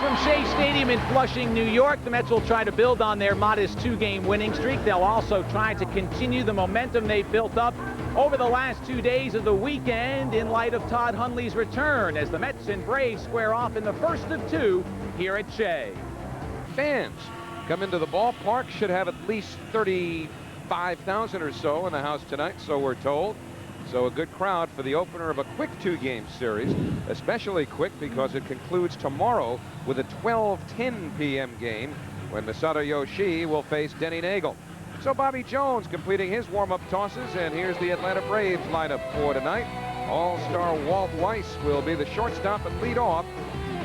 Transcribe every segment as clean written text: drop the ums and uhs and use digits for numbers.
from Shea Stadium in Flushing, New York. The Mets will try to build on their modest 2-game winning streak. They'll also try to continue the momentum they've built up over the last 2 days of the weekend in light of Todd Hundley's return as the Mets and Braves square off in the first of 2 here at Shea. Fans come into the ballpark, should have at least 35,000 or so in the house tonight, so we're told. So a good crowd for the opener of a quick 2-game series, especially quick because it concludes tomorrow with a 12:10 p.m. game when Masato Yoshii will face Denny Nagel. So Bobby Jones completing his warm-up tosses, and here's the Atlanta Braves lineup for tonight. All-star Walt Weiss will be the shortstop and lead off.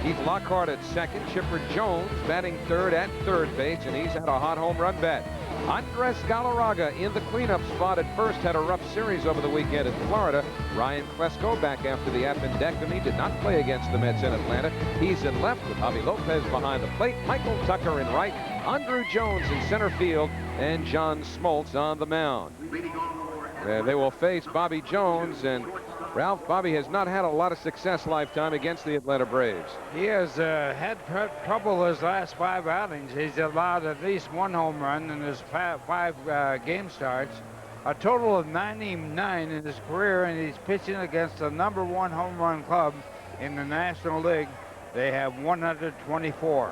Keith Lockhart at second, Chipper Jones batting third at third base, and he's had a hot home run bat. Andres Galarraga in the cleanup spot at first, had a rough series over the weekend in Florida. Ryan Klesko back after the appendectomy, did not play against the Mets in Atlanta. He's in left with Javi Lopez behind the plate, Michael Tucker in right, Andrew Jones in center field, and John Smoltz on the mound. They will face Bobby Jones, and Ralph, Bobby has not had a lot of success lifetime against the Atlanta Braves. He has had trouble his last 5 outings. He's allowed at least 1 home run in his 5 game starts. A total of 99 in his career, and he's pitching against the #1 home run club in the National League. They have 124.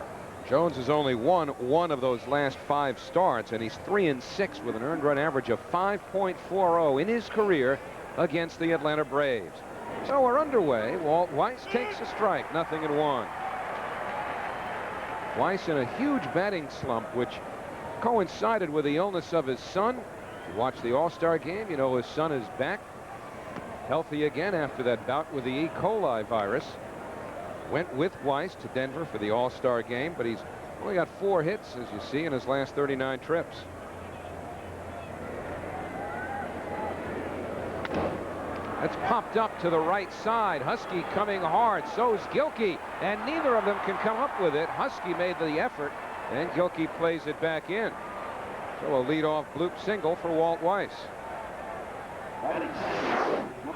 Jones has only won 1 of those last 5 starts, and he's 3-6 with an earned run average of 5.40 in his career against the Atlanta Braves. So we're underway. Walt Weiss takes a strike, 0-1. Weiss in a huge batting slump, which coincided with the illness of his son. If you watch the All-Star game, you know his son is back healthy again after that bout with the E. coli virus. Went with Weiss to Denver for the All-Star game, but he's only got 4 hits, as you see, in his last 39 trips. That's popped up to the right side. Husky coming hard. So's Gilkey, and neither of them can come up with it. Husky made the effort, and Gilkey plays it back in. So a leadoff bloop single for Walt Weiss.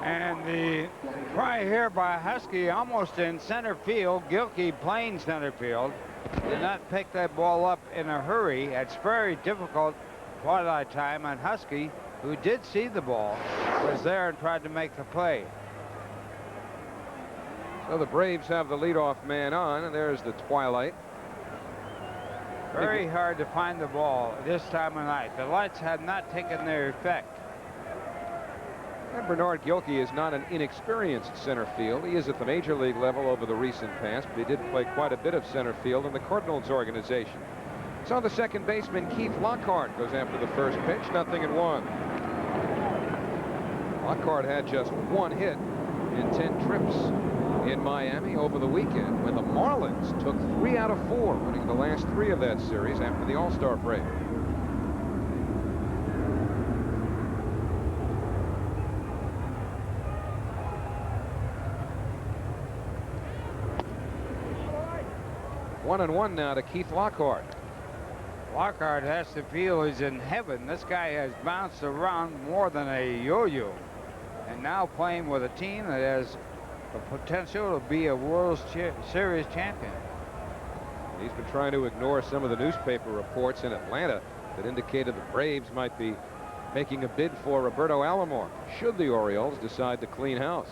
And the try here by Husky almost in center field. Gilkey playing center field. Did not pick that ball up in a hurry. It's very difficult twilight time, and Husky, who did see the ball, was there and tried to make the play. So the Braves have the leadoff man on, and there's the twilight. Very hard to find the ball this time of night. The lights had not taken their effect. And Bernard Gilkey is not an inexperienced center field. He is at the major league level over the recent past, but he did play quite a bit of center field in the Cardinals organization. So the second baseman, Keith Lockhart, goes after the first pitch, 0-1. Lockhart had just 1 hit in 10 trips in Miami over the weekend when the Marlins took 3 out of 4, winning the last 3 of that series after the All-Star break. One and one now to Keith Lockhart. Lockhart has to feel he's in heaven. This guy has bounced around more than a yo-yo, and now playing with a team that has the potential to be a World Series champion. He's been trying to ignore some of the newspaper reports in Atlanta that indicated the Braves might be making a bid for Roberto Alomar should the Orioles decide to clean house.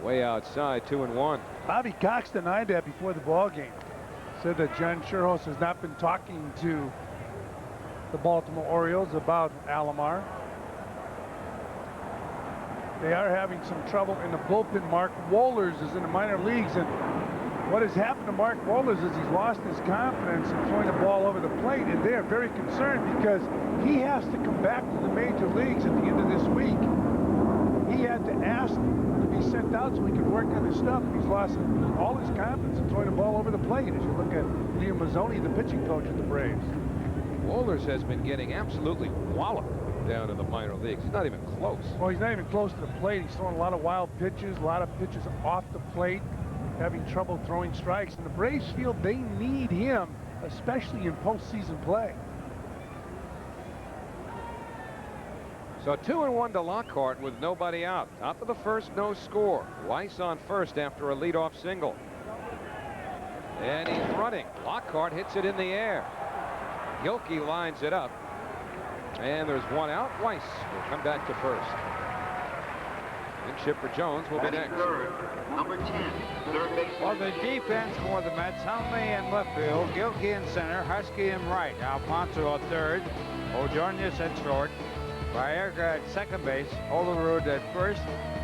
Way outside, 2-1. Bobby Cox denied that before the ball game. Said that John Sherhouse has not been talking to the Baltimore Orioles about Alomar. They are having some trouble in the bullpen. Mark Wohlers is in the minor leagues, and what has happened to Mark Wohlers is he's lost his confidence in throwing the ball over the plate, and they are very concerned because he has to come back to the major leagues at the end of this week. He had to ask to be sent out so he could work on his stuff. He's lost all his confidence in throwing the ball over the plate. As you look at Liam Mazzoni, the pitching coach of the Braves. Wohlers has been getting absolutely walloped down in the minor leagues. He's not even close. Well, he's not even close to the plate. He's throwing a lot of wild pitches, a lot of pitches off the plate, having trouble throwing strikes. And the Braves feel they need him, especially in postseason play. So 2-1 to Lockhart with nobody out. Top of the first, no score. Weiss on first after a leadoff single. And he's running. Lockhart hits it in the air. Gilkey lines it up. And there's one out. Weiss will come back to first. And Chipper Jones will be next. Third, number 10, third base. Well, the defense for the Mets, Huntley in left field, Gilkey in center, Huskey in right, Alfonso at third, Ordonez at short, Baerga at second base, Olerud at first,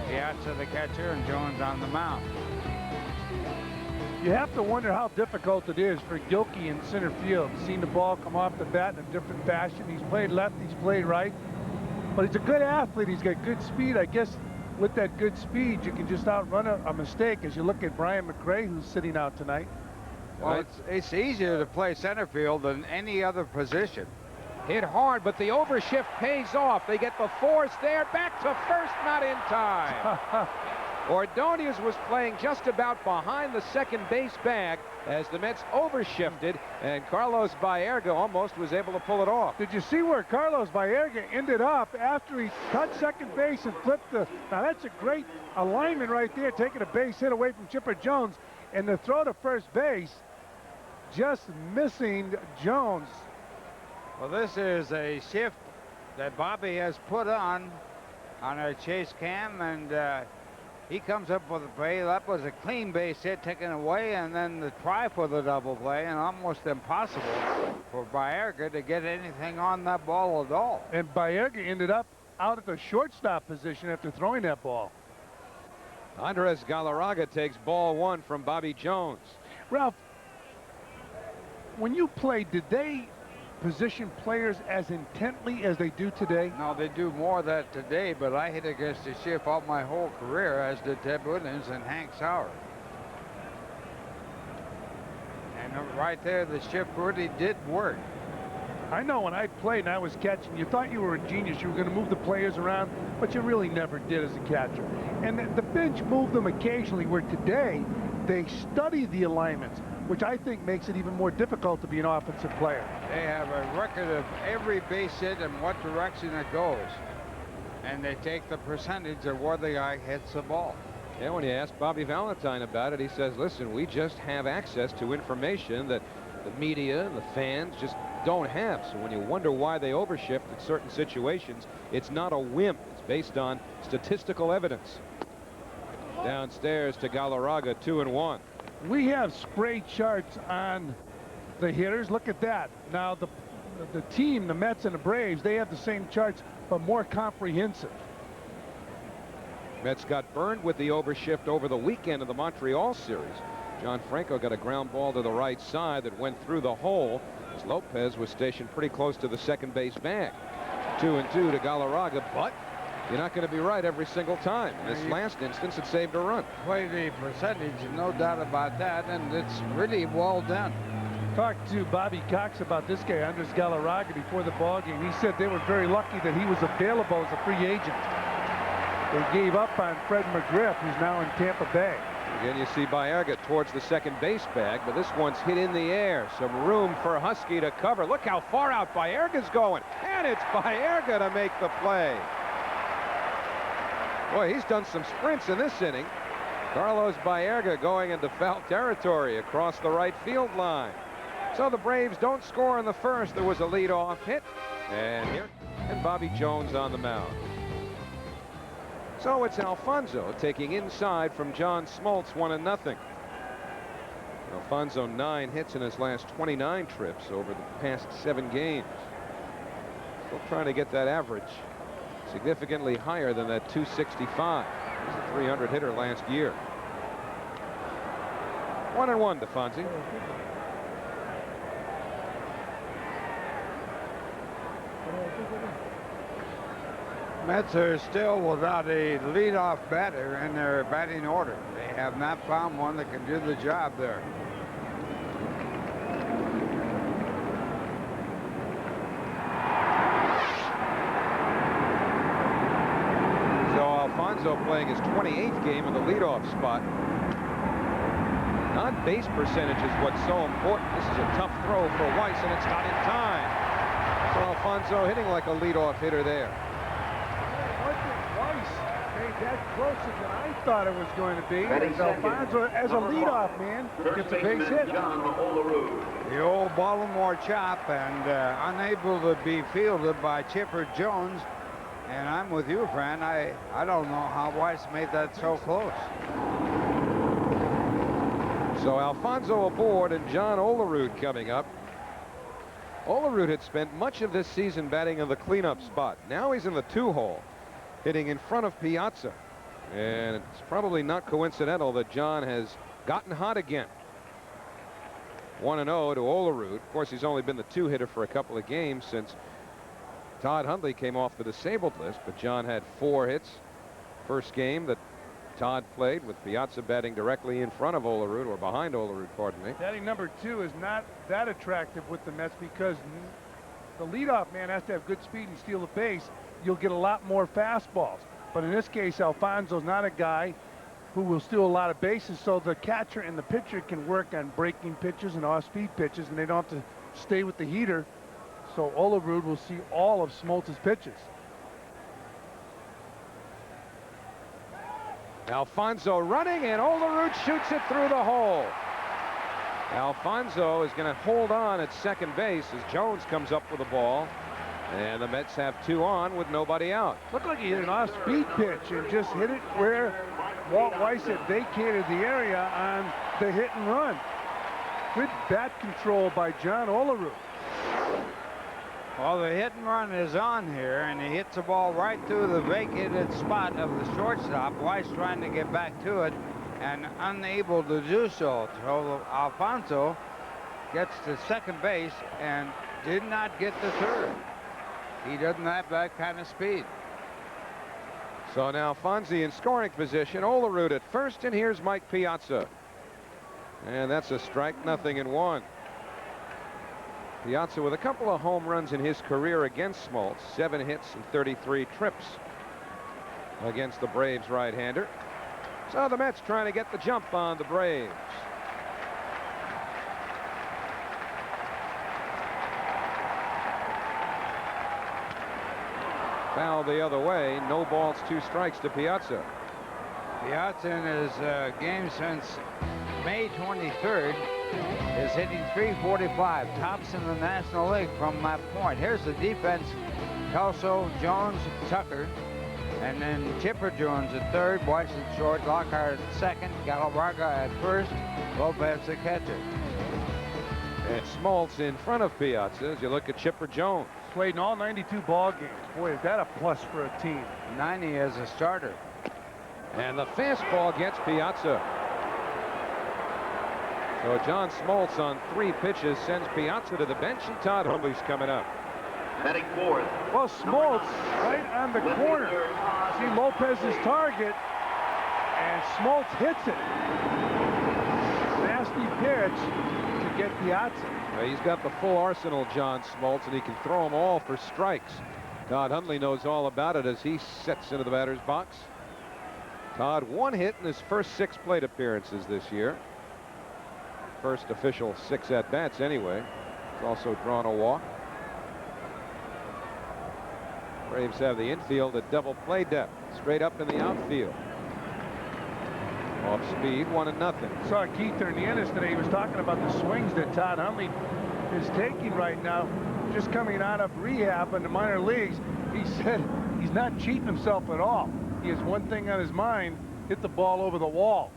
Piazza the catcher, and Jones on the mound. You have to wonder how difficult it is for Gilkey in center field. Seen the ball come off the bat in a different fashion. He's played left, he's played right. But he's a good athlete. He's got good speed. I guess with that good speed, you can just outrun a mistake as you look at Brian McRae, who's sitting out tonight. Well, it's easier to play center field than any other position. Hit hard, but the overshift pays off. They get the force there. Back to first, not in time. Ordonez was playing just about behind the second base bag as the Mets overshifted, and Carlos Baerga almost was able to pull it off. Did you see where Carlos Baerga ended up after he cut second base and flipped the... Now, that's a great alignment right there, taking a base hit away from Chipper Jones, and the throw to first base, just missing Jones. Well, this is a shift that Bobby has put on a chase cam, and he comes up with a play. That was a clean base hit taken away, and then the try for the double play, and almost impossible for Baerga to get anything on that ball at all. And Baerga ended up out at the shortstop position after throwing that ball. Andres Galarraga takes ball one from Bobby Jones. Ralph, when you played, did they position players as intently as they do today? No, they do more of that today, but I hit against the shift all my whole career, as did Ted Williams and Hank Sauer. And right there, the shift really did work. I know when I played and I was catching, you thought you were a genius. You were going to move the players around, but you really never did as a catcher. And the bench moved them occasionally, where today they study the alignments, which I think makes it even more difficult to be an offensive player. They have a record of every base hit and what direction it goes. And they take the percentage of where the guy hits the ball. Yeah, when you ask Bobby Valentine about it, he says, listen, we just have access to information that the media and the fans just don't have. So when you wonder why they overshift in certain situations, it's not a whim. It's based on statistical evidence. Downstairs to Galarraga, 2-1. We have spray charts on the hitters. Look at that. Now the team, the Mets and the Braves, they have the same charts, but more comprehensive. Mets got burned with the overshift over the weekend of the Montreal series. John Franco got a ground ball to the right side that went through the hole as Lopez was stationed pretty close to the second base bag. 2-2 to Galarraga, but you're not going to be right every single time. In this last instance, it saved a run. Play the percentage, no doubt about that, and it's really well done. Talked to Bobby Cox about this guy, Andres Galarraga, before the ballgame. He said they were very lucky that he was available as a free agent. They gave up on Fred McGriff, who's now in Tampa Bay. Again, you see Baerga towards the second base bag, but this one's hit in the air. Some room for Huskey to cover. Look how far out Baerga's going, and it's Baerga to make the play. Boy, he's done some sprints in this inning. Carlos Baerga going into foul territory across the right field line. So the Braves don't score in the first. There was a leadoff hit, and Bobby Jones on the mound. So it's Alfonso taking inside from John Smoltz, 1-0. Alfonso 9 hits in his last 29 trips over the past 7 games. Still trying to get that average significantly higher than that 265. He was a 300 hitter last year. 1-1 to Fonzie. Mets are still without a leadoff batter in their batting order. They have not found one that can do the job there. So Alfonso playing his 28th game in the leadoff spot. On-base percentage is what's so important. This is a tough throw for Weiss, and it's not in time. So Alfonso hitting like a leadoff hitter there. made that closer than I thought it was going to be. Ready, And second. Alfonso, as a leadoff man, gets a base hit. John Olerud. The old Baltimore chop, and unable to be fielded by Chipper Jones. And I'm with you, Fran. I don't know how Weiss made that so close. So Alfonso aboard and John Olerud coming up. Olerud had spent much of this season batting in the cleanup spot. Now he's in the 2-hole, hitting in front of Piazza. And it's probably not coincidental that John has gotten hot again. 1-0 to Olerud. Of course, he's only been the 2-hitter for a couple of games since Todd Hundley came off the disabled list, but John had 4 hits. First game that Todd played with Piazza batting directly in front of Olerud, or behind Olerud, pardon me. Batting number 2 is not that attractive with the Mets because the leadoff man has to have good speed and steal the base. You'll get a lot more fastballs. But in this case, Alfonso's not a guy who will steal a lot of bases, so the catcher and the pitcher can work on breaking pitches and off-speed pitches, and they don't have to stay with the heater. So Olerud will see all of Smoltz's pitches. Alfonso running, and Olerud shoots it through the hole. Alfonso is going to hold on at second base as Jones comes up with the ball, and the Mets have 2 on with nobody out. Looked like he hit an off-speed pitch and just hit it where Walt Weiss had vacated the area on the hit and run. Good bat control by John Olerud. Well, the hit and run is on here, and he hits the ball right through the vacated spot of the shortstop. Weiss trying to get back to it and unable to do so. So Alfonso gets to second base and did not get to third. He doesn't have that kind of speed. So now Fonzie in scoring position. Olerud at first, and here's Mike Piazza. And that's a strike, 0-1. Piazza with a couple of home runs in his career against Smoltz. 7 hits and 33 trips against the Braves right-hander. So the Mets trying to get the jump on the Braves. Foul the other way. No balls, 2 strikes to Piazza. Piazza in his game since May 23rd is hitting .345, tops in the National League from that point. Here's the defense: Kelso, Jones, Tucker, and then Chipper Jones at third, Weiss at short, Lockhart at second, Galarraga at first, Lopez the catcher. And Smoltz in front of Piazza as you look at Chipper Jones. Played in all 92 ball games. Boy, is that a plus for a team. 90 as a starter. And the fastball gets Piazza. So John Smoltz on 3 pitches sends Piazza to the bench, and Todd Hundley's coming up. Batting fourth. Well, Smoltz right on the corner. See Lopez's target, and Smoltz hits it. Nasty pitch to get Piazza. Well, he's got the full arsenal, John Smoltz, and he can throw them all for strikes. Todd Hundley knows all about it as he sets into the batter's box. Todd 1 hit in his first 6 plate appearances this year. First official 6 at-bats anyway. He's also drawn a walk. Braves have the infield at double play depth, straight up in the outfield. Off speed, 1-0. Saw Keith Hernandez today. He was talking about the swings that Todd Hundley is taking right now, just coming out of rehab in the minor leagues. He said he's not cheating himself at all. He has one thing on his mind: hit the ball over the wall.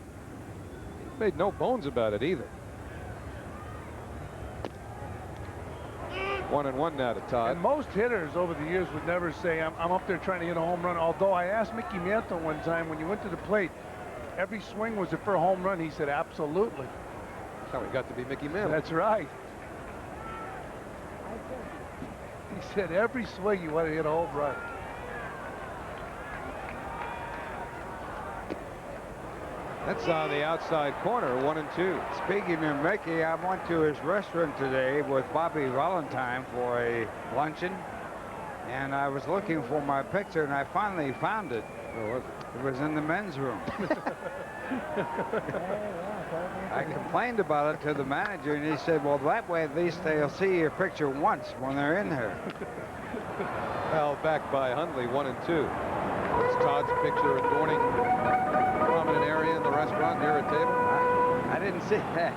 He made no bones about it either. 1-1 now to Todd. And most hitters over the years would never say, I'm up there trying to hit a home run. Although I asked Mickey Mantle one time, when you went to the plate, every swing was it for a home run? He said, absolutely. That's how he got to be Mickey Mantle. That's right. He said every swing you want to hit a home run. That's on the outside corner, 1-2. Speaking of Mickey, I went to his restaurant today with Bobby Valentine for a luncheon, and I was looking for my picture, and I finally found it. Where was it? It was in the men's room. I complained about it to the manager, and he said, well, that way at least they'll see your picture once when they're in there. Well, back by Hundley, 1-2. Is Todd's picture adorning a prominent area in the restaurant near a table? I didn't see that.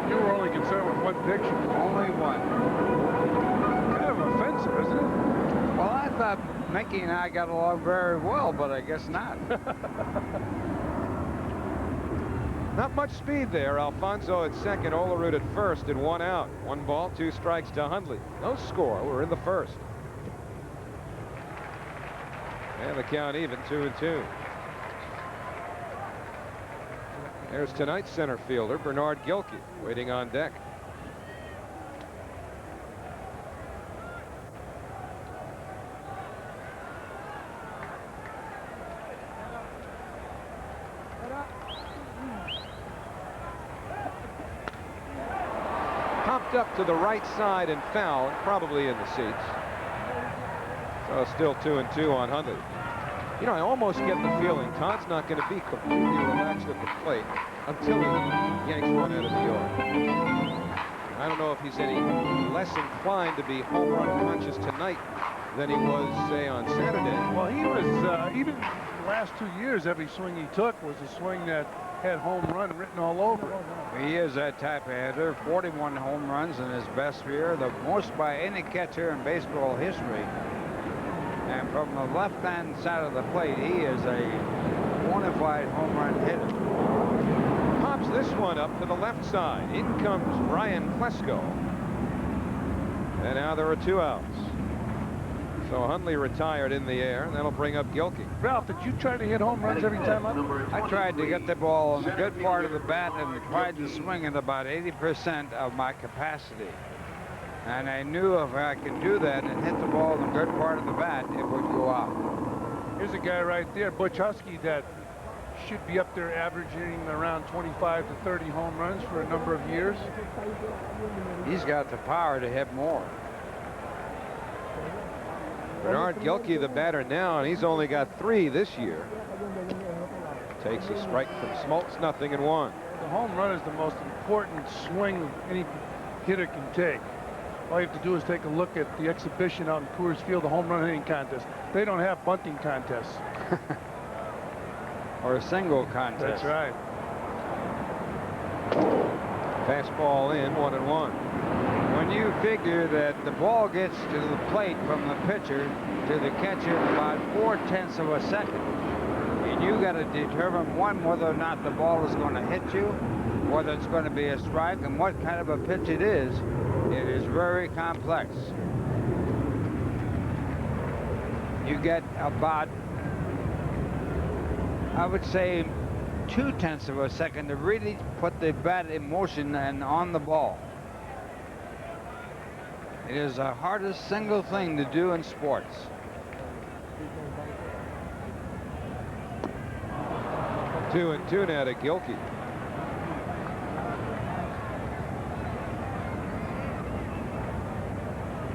You were only concerned with one picture. Only one. Kind of offensive, isn't it? Well, I thought Mickey and I got along very well, but I guess not. Not much speed there. Alfonso at second, Olerud at first, and 1 out. 1 ball, 2 strikes to Hundley. No score. We're in the first. And the count even, 2-2. There's tonight's center fielder, Bernard Gilkey, waiting on deck. Popped up to the right side and foul, probably in the seats. So still 2-2 on Hundley. You know, I almost get the feeling Todd's not going to be completely relaxed at the plate until he yanks one out of the yard. I don't know if he's any less inclined to be home run conscious tonight than he was, say, on Saturday. Well, he was, even the last 2 years, every swing he took was a swing that had home run written all over it. He is that type of hitter. 41 home runs in his best year, the most by any catcher in baseball history. And from the left-hand side of the plate, he is a bona fide home run hitter. Pops this one up to the left side. In comes Brian Klesko. And now there are 2 outs. So Hundley retired in the air, and that'll bring up Gilkey. Ralph, did you try to hit home runs every time up? I tried to get the ball on the good part of the bat and tried to swing at about 80% of my capacity. And I knew if I could do that and hit the ball in the good part of the bat, it would go out. Here's a guy right there, Butch Huskey, that should be up there averaging around 25 to 30 home runs for a number of years. He's got the power to hit more. Bernard Gilkey, the batter now, and he's only got 3 this year. Takes a strike from Smoltz, 0-1. The home run is the most important swing any hitter can take. All you have to do is take a look at the exhibition out in Coors Field, the home run hitting contest. They don't have bunting contests. Or a single contest. That's right. Fastball in, 1-1. When you figure that the ball gets to the plate from the pitcher to the catcher in about 4/10 of a second, and you got to determine, one, whether or not the ball is going to hit you, whether it's going to be a strike, and what kind of a pitch it is very complex. You get about, I would say, 2/10 of a second to really put the bat in motion and on the ball. It is the hardest single thing to do in sports. Two and two now to Gilkey.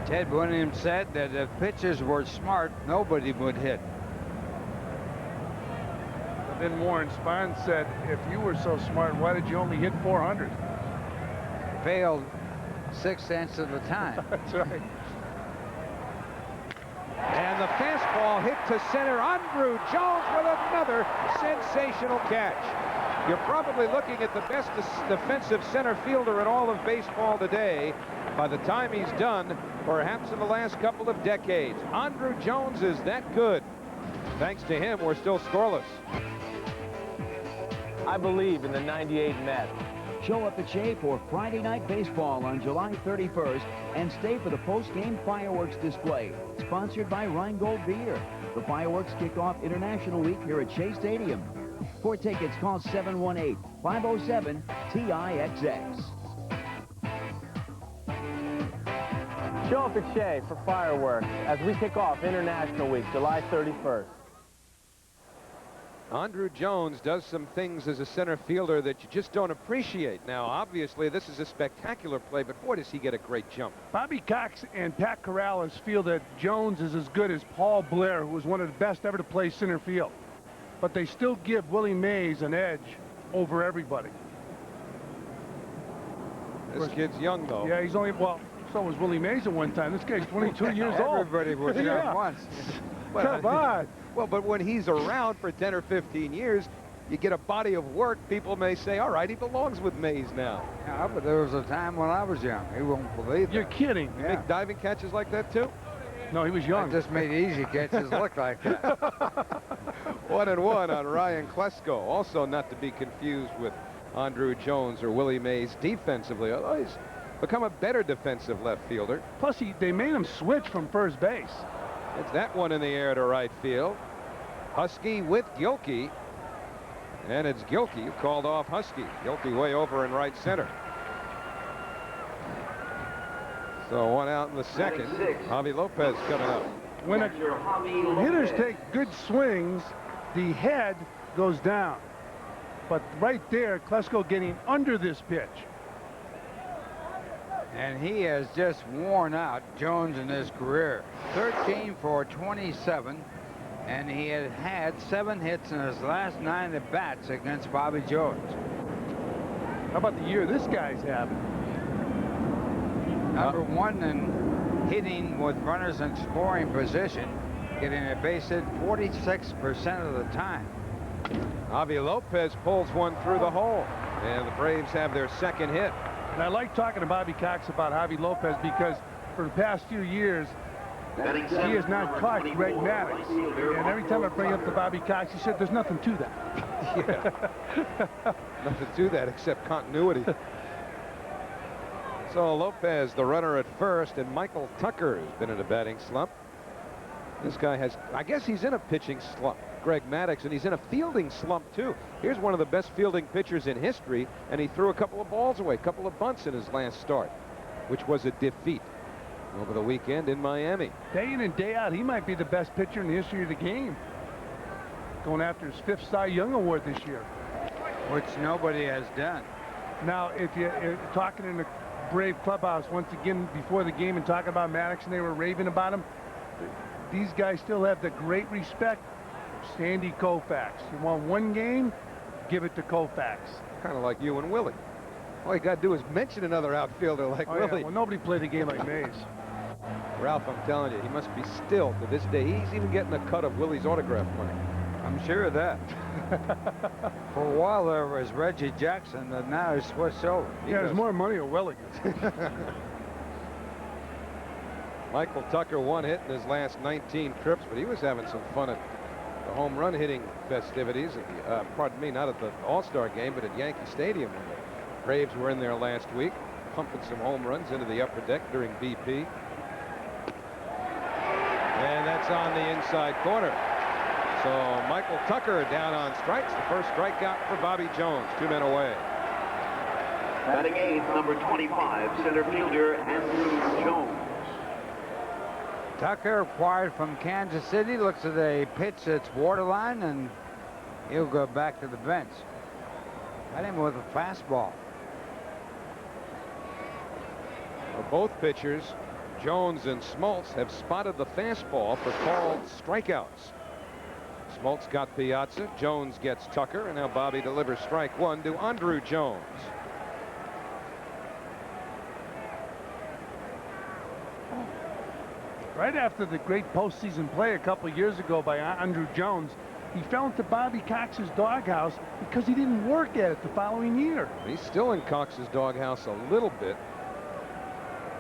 Ted Williams said that if pitchers were smart, nobody would hit. But then Warren Spahn said, if you were so smart, why did you only hit 400? Failed 6/10 of the time. That's right. And the fastball hit to center. Andrew Jones with another sensational catch. You're probably looking at the best defensive center fielder in all of baseball today. By the time he's done, perhaps in the last couple of decades. Andrew Jones is that good. Thanks to him, we're still scoreless. I believe in the '98 Mets. Show up at Shea for Friday Night Baseball on July 31st and stay for the post-game fireworks display, sponsored by Rheingold Beer. The fireworks kick off International Week here at Shea Stadium. For tickets, call 718-507-TIXX. Show up at Shea for fireworks as we kick off International Week, July 31st. Andrew Jones does some things as a center fielder that you just don't appreciate. Now, obviously, this is a spectacular play, but boy, does he get a great jump. Bobby Cox and Pat Corrales feel that Jones is as good as Paul Blair, who was one of the best ever to play center field. But they still give Willie Mays an edge over everybody. This kid's young, though. Yeah, he's only, well, so was Willie Mays at one time. This guy's 22 years old. Everybody was young once. Come on. Well, but when he's around for 10 or 15 years, you get a body of work, people may say, all right, he belongs with Mays now. Yeah, but there was a time when I was young. You won't believe that. You're kidding. You make diving catches like that, too? No, he was I young. just made easy catches look like that. 1-1 on Ryan Klesko. Also not to be confused with Andrew Jones or Willie Mays defensively, although he's become a better defensive left fielder. Plus, they made him switch from first base. It's that one in the air to right field. Huskey with Gilkey. And it's Gilkey who called off Huskey. Gilkey way over in right center. So one out in the second. Javi Lopez coming up. When hitters take good swings, the head goes down. But right there, Klesko getting under this pitch. And he has just worn out Jones in his career. 13 for 27, and he had 7 hits in his last 9 at-bats against Bobby Jones. How about the year this guy's having? Number 1 in hitting with runners in scoring position, getting a base hit 46% of the time. Javi Lopez pulls one through the hole, and the Braves have their second hit. And I like talking to Bobby Cox about Javi Lopez because for the past few years, he has not caught Greg Maddux. And every time I bring up to Bobby Cox, he said, there's nothing to that. Yeah. Nothing to that except continuity. So Lopez, the runner at first, and Michael Tucker has been in a batting slump. This guy has, I guess he's in a pitching slump, Greg Maddux, and he's in a fielding slump too. Here's one of the best fielding pitchers in history, and he threw a couple of balls away, a couple of bunts in his last start, which was a defeat over the weekend in Miami. Day in and day out, he might be the best pitcher in the history of the game. Going after his 5th Cy Young Award this year. Which nobody has done. Now, if you're talking in the Brave clubhouse once again before the game and talking about Maddux and they were raving about him, these guys still have the great respect for Sandy Koufax. You want one game, give it to Koufax. Kind of like you and Willie. All you got to do is mention another outfielder like Willie. Yeah. Well, nobody played a game like Mays. Ralph, I'm telling you, he must be still to this day. He's even getting a cut of Willie's autograph money. I'm sure of that. For a while there was Reggie Jackson, and now he's switched over. Yeah, there's more money at Welligan. Michael Tucker, 1 hit in his last 19 trips, but he was having some fun at the home run hitting festivities. Pardon me, not at the All-Star game, but at Yankee Stadium when the Braves were in there last week, pumping some home runs into the upper deck during BP. And that's on the inside corner. So Michael Tucker down on strikes. The first strikeout for Bobby Jones. 2 men away. Batting 8th, number 25, center fielder Andrew Jones. Tucker acquired from Kansas City, looks at a pitch that's borderline, and he'll go back to the bench. Got him with a fastball. Well, both pitchers, Jones and Smoltz, have spotted the fastball for called strikeouts. Smoltz got Piazza, Jones gets Tucker, and now Bobby delivers strike 1 to Andrew Jones. Right after the great postseason play a couple years ago by Andrew Jones, he fell into Bobby Cox's doghouse because he didn't work at it the following year. He's still in Cox's doghouse a little bit,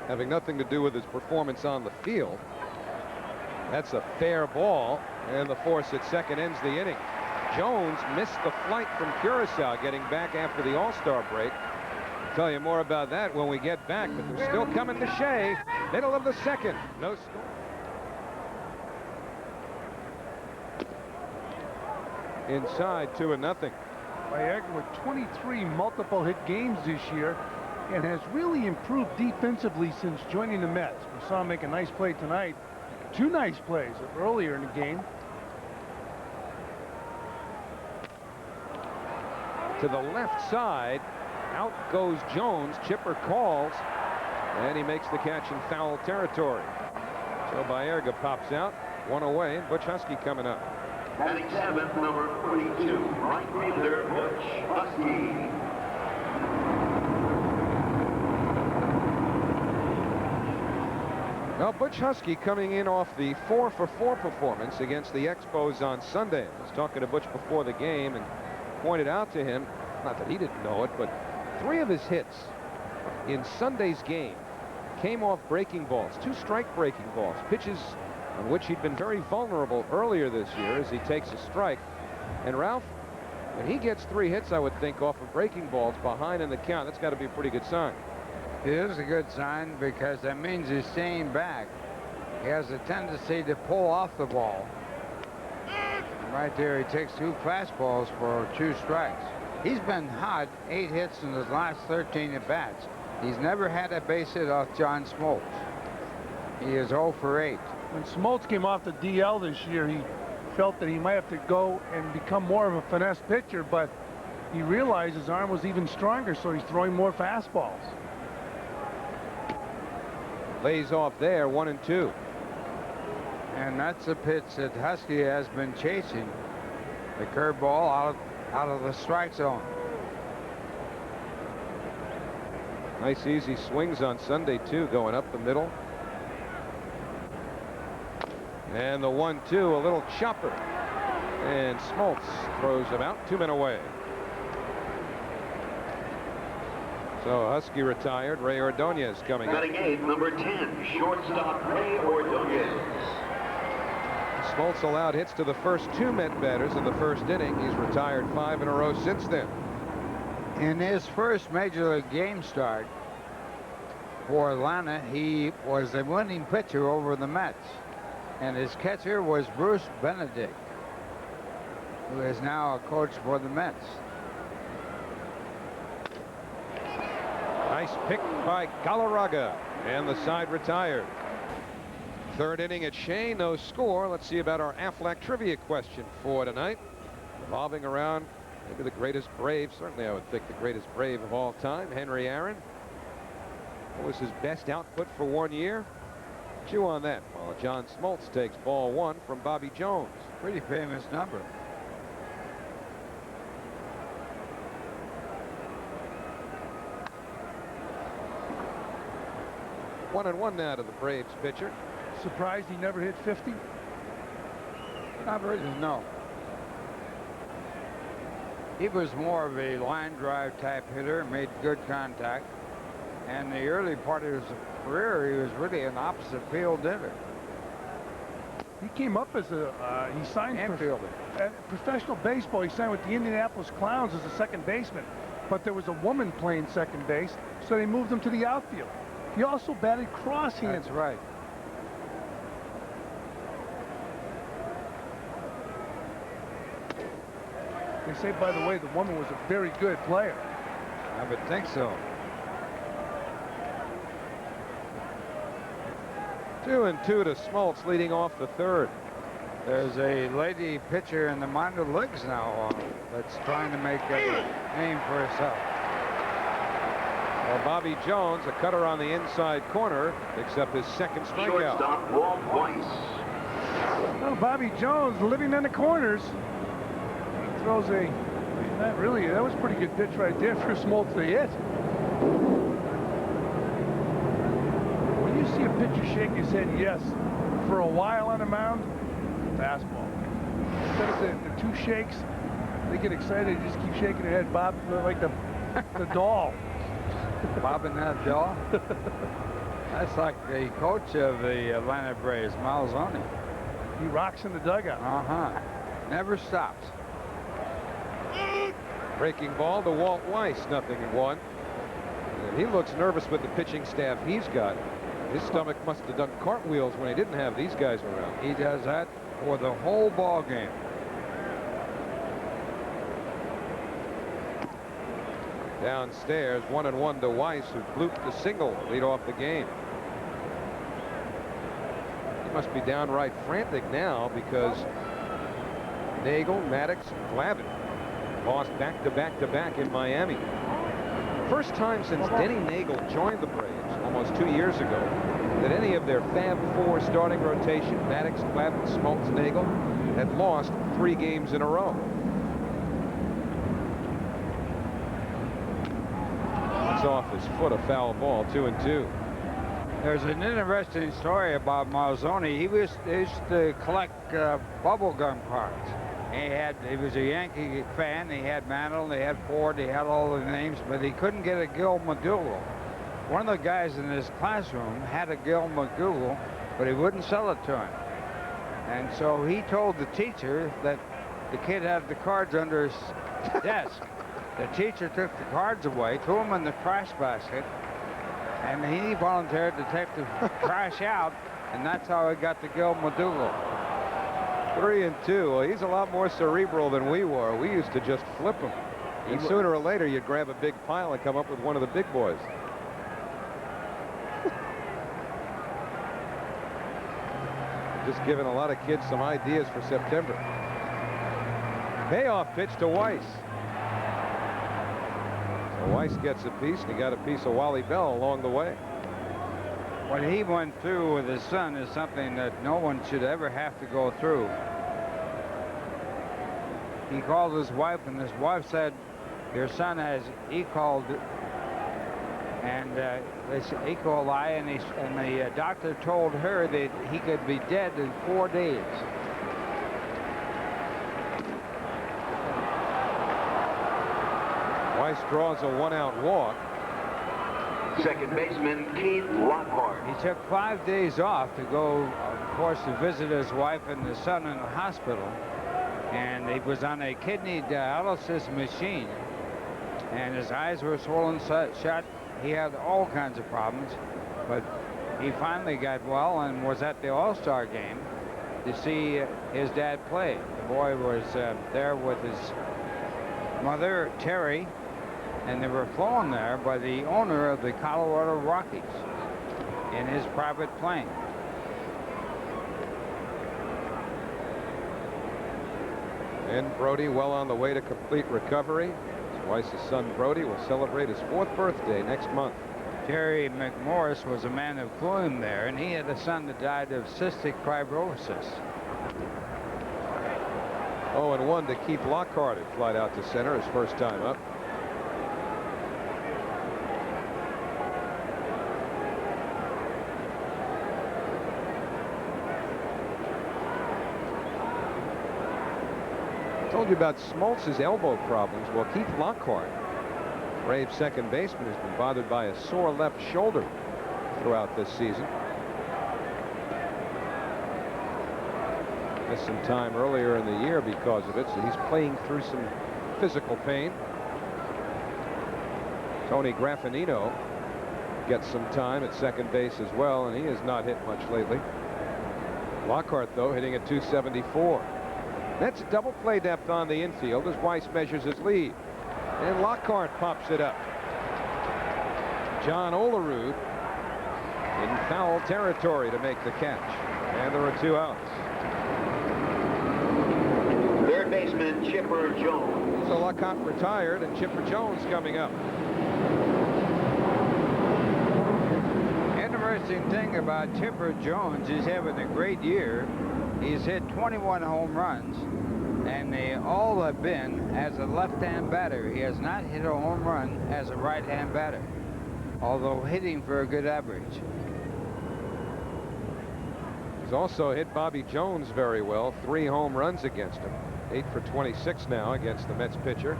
having nothing to do with his performance on the field. That's a fair ball, and the force at second ends the inning. Jones missed the flight from Curacao getting back after the All-Star break. I'll tell you more about that when we get back, but they're still coming to Shea. Middle of the second. No score. Inside 2-0. Baerga with 23 multiple hit games this year and has really improved defensively since joining the Mets. We saw him make a nice play tonight. 2 nice plays earlier in the game. To the left side, out goes Jones. Chipper calls, and he makes the catch in foul territory. So Baerga pops out, 1 away, and Butch Huskey coming up. Batting 7th, number 42, right fielder Butch Huskey. Well, Butch Huskey coming in off the 4-for-4 performance against the Expos on Sunday. I was talking to Butch before the game and pointed out to him, not that he didn't know it, but 3 of his hits in Sunday's game came off breaking balls, 2 strike breaking balls, pitches on which he'd been very vulnerable earlier this year as he takes a strike. And Ralph, when he gets 3 hits, I would think, off of breaking balls behind in the count, that's got to be a pretty good sign. It is a good sign because that means he's staying back. He has a tendency to pull off the ball. And right there, he takes 2 fastballs for 2 strikes. He's been hot, 8 hits in his last 13 at-bats. He's never had a base hit off John Smoltz. He is 0 for 8. When Smoltz came off the DL this year, he felt that he might have to go and become more of a finesse pitcher, but he realized his arm was even stronger, so he's throwing more fastballs. Lays off there, 1-2. And that's a pitch that Huskey has been chasing. The curveball out of the strike zone. Nice easy swings on Sunday too, going up the middle. And the 1-2, a little chopper. And Smoltz throws him out, 2 men away. So Huskey retired. Ray Ordonez coming up. Batting 8, number 10, shortstop Ray Ordonez. Smoltz allowed hits to the first 2 Met batters in the first inning. He's retired 5 in a row since then. In his first major league game start for Atlanta, he was the winning pitcher over the Mets. And his catcher was Bruce Benedict, who is now a coach for the Mets. Nice pick by Galarraga, and the side retired. 3rd inning at Shea, no score. Let's see about our Aflac trivia question for tonight. Revolving around maybe the greatest Brave, certainly I would think the greatest Brave of all time, Henry Aaron. What was his best output for 1 year? Chew on that while John Smoltz takes ball 1 from Bobby Jones. Pretty famous number. One and one now to the Braves pitcher. Surprised he never hit 50? Not really, no. He was more of a line drive type hitter, made good contact. And the early part of his career, he was really an opposite field hitter. He came up as a, he signed Infielder. Professional baseball. He signed with the Indianapolis Clowns as a second baseman. But there was a woman playing second base, so they moved him to the outfield. He also batted cross-handed. That's right. They say, by the way, the woman was a very good player. I would think so. 2-2 to Smoltz, leading off the 3rd. There's a lady pitcher in the minor leagues now that's trying to make a name for herself. Well, Bobby Jones, a cutter on the inside corner, picks up his 2nd strikeout. Shortstop Walt Weiss. Well, Bobby Jones living in the corners. He throws a, not really, that was a pretty good pitch right there for Smoltz to hit. When you see a pitcher shake his head yes for a while on the mound, fastball. Instead of the 2 shakes, they get excited, they just keep shaking their head, Bob, like the doll. Bobbing that doll. That's like the coach of the Atlanta Braves, Malzone. He rocks in the dugout. Never stops. Breaking ball to Walt Weiss, 0-1. And he looks nervous with the pitching staff he's got. His stomach must have done cartwheels when he didn't have these guys around. He does that for the whole ball game. Downstairs, 1-1 to Weiss, who blooped the single to lead off the game. He must be downright frantic now because Nagel, Maddox, Glavine lost back-to-back in Miami. First time since Denny Nagel joined the Braves almost 2 years ago that any of their Fab Four starting rotation, Maddox, Glavine, Smoltz, Nagel, had lost 3 games in a row. Off his foot, a foul ball, 2-2. There's an interesting story about Malzone. He used to collect bubble gum cards. He was a Yankee fan. He had Mantle, he had Ford, he had all the names, but he couldn't get a Gil McDougal. One of the guys in his classroom had a Gil McDougal, but he wouldn't sell it to him. And so he told the teacher that the kid had the cards under his desk. The teacher took the cards away, threw them in the trash basket, and he volunteered to take the trash out, and that's how he got the Gil McDougal. 3-2. Well, he's a lot more cerebral than we were. We used to just flip him. And sooner or later, you'd grab a big pile and come up with one of the big boys. Just giving a lot of kids some ideas for September. Payoff pitch to Weiss. So Weiss gets a piece, and he got a piece of Wally Bell along the way. What he went through with his son is something that no one should ever have to go through. He called his wife, and his wife said, "Your son has E. coli, and E. coli, and the doctor told her that he could be dead in 4 days." Weiss draws a 1-out walk. Second baseman Keith Lockhart. He took 5 days off to go, of course, to visit his wife and his son in the hospital. And he was on a kidney dialysis machine. And his eyes were swollen shut. He had all kinds of problems. But he finally got well and was at the All-Star game to see his dad play. The boy was there with his mother, Terry, and they were flown there by the owner of the Colorado Rockies in his private plane. And Brody well on the way to complete recovery. Weiss's son Brody will celebrate his 4th birthday next month. Terry McMorris was a man who flew him there, and he had a son that died of cystic fibrosis. 0-1 to Keith Lockhart, who flied out to center his first time up. Told you about Smoltz's elbow problems. Well, Keith Lockhart, Braves second baseman, has been bothered by a sore left shoulder throughout this season. Missed some time earlier in the year because of it, so he's playing through some physical pain. Tony Graffinino gets some time at second base as well, and he has not hit much lately. Lockhart, though, hitting at .274. That's double play depth on the infield as Weiss measures his lead. And Lockhart pops it up. John Olerud in foul territory to make the catch. And there are 2 outs. Third baseman Chipper Jones. So Lockhart retired, and Chipper Jones coming up. Interesting thing about Chipper Jones, he's having a great year. He's hit 21 home runs, and they all have been as a left-hand batter. He has not hit a home run as a right-hand batter, although hitting for a good average. He's also hit Bobby Jones very well. 3 home runs against him. 8 for 26 now against the Mets pitcher.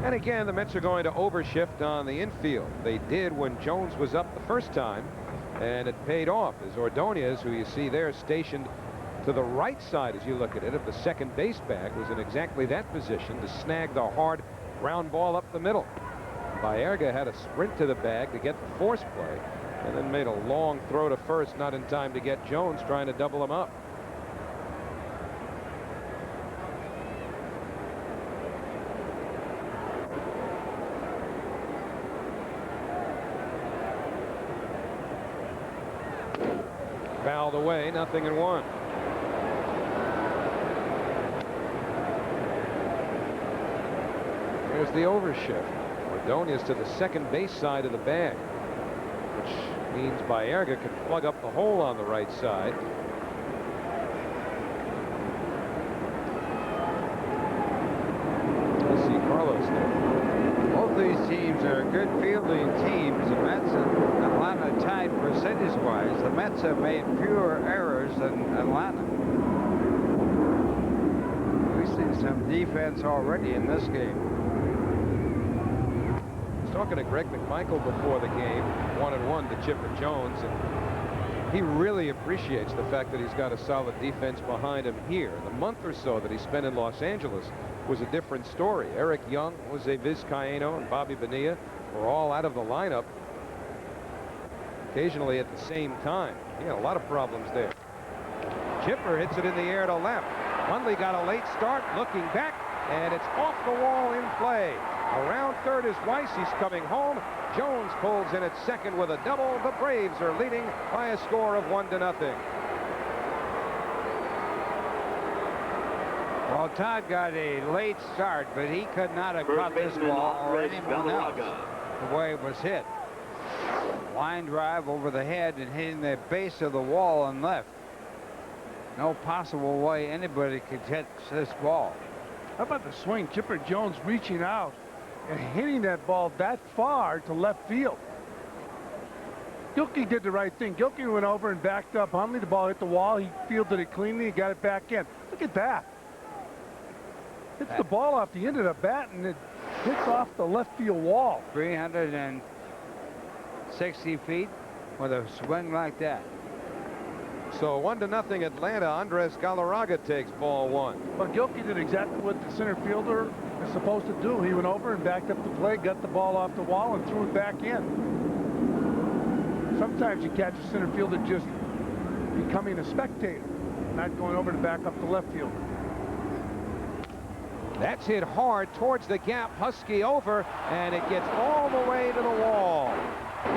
And again, the Mets are going to overshift on the infield. They did when Jones was up the first time, and it paid off as Ordonez, who you see there stationed to the right side as you look at it of the second base bag, was in exactly that position to snag the hard ground ball up the middle. Baerga had a sprint to the bag to get the force play, and then made a long throw to first, not in time to get Jones, trying to double him up. Fouled away, 0-1. Here's the overshift. Ordonez to the second base side of the bag, which means Baerga can plug up the hole on the right side. Let's see Carlos there. Both these teams are good fielding teams. The Mets and Atlanta tied percentage-wise. The Mets have made fewer errors than Atlanta. We've seen some defense already in this game. I was talking to Greg McMichael before the game, 1-1 to Chipper Jones, and he really appreciates the fact that he's got a solid defense behind him here. The month or so that he spent in Los Angeles was a different story. Eric Young, Jose Vizcaíno, and Bobby Bonilla were all out of the lineup occasionally at the same time. He had a lot of problems there. Chipper hits it in the air to left. Hundley got a late start, looking back, and it's off the wall in play. Around third is Weiss. He's coming home. Jones pulls in at second with a double. The Braves are leading by a score of 1-0. Well, Todd got a late start, but he could not have caught this ball or anyone else the way it was hit. Line drive over the head and hitting the base of the wall and left. No possible way anybody could catch this ball. How about the swing? Chipper Jones reaching out and hitting that ball that far to left field. Gilkey did the right thing. Gilkey went over and backed up Hundley. The ball hit the wall. He fielded it cleanly. He got it back in. Look at that. Hits the ball off the end of the bat and it hits off the left field wall. 360 feet with a swing like that. So 1-0 Atlanta. Andres Galarraga takes ball one. But Gilkey did exactly what the center fielder is supposed to do. He went over and backed up the play, got the ball off the wall, and threw it back in. Sometimes you catch a center fielder just becoming a spectator, not going over to back up the left fielder. That's hit hard towards the gap. Huskey over, and it gets all the way to the wall.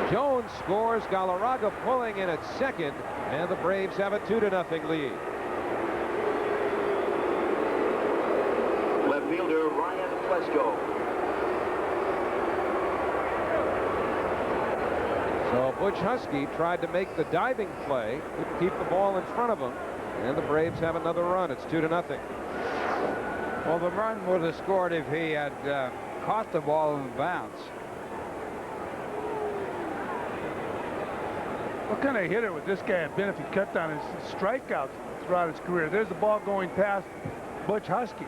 Jones scores. Galarraga pulling in at second, and the Braves have a 2-0 lead. Left fielder Ryan Klesko. So Butch Huskey tried to make the diving play, couldn't keep the ball in front of him, and the Braves have another run. It's 2-0. Well, the run would have scored if he had caught the ball in the bounce. What kind of hitter would this guy have been if he cut down his strikeouts throughout his career? There's the ball going past Butch Huskey.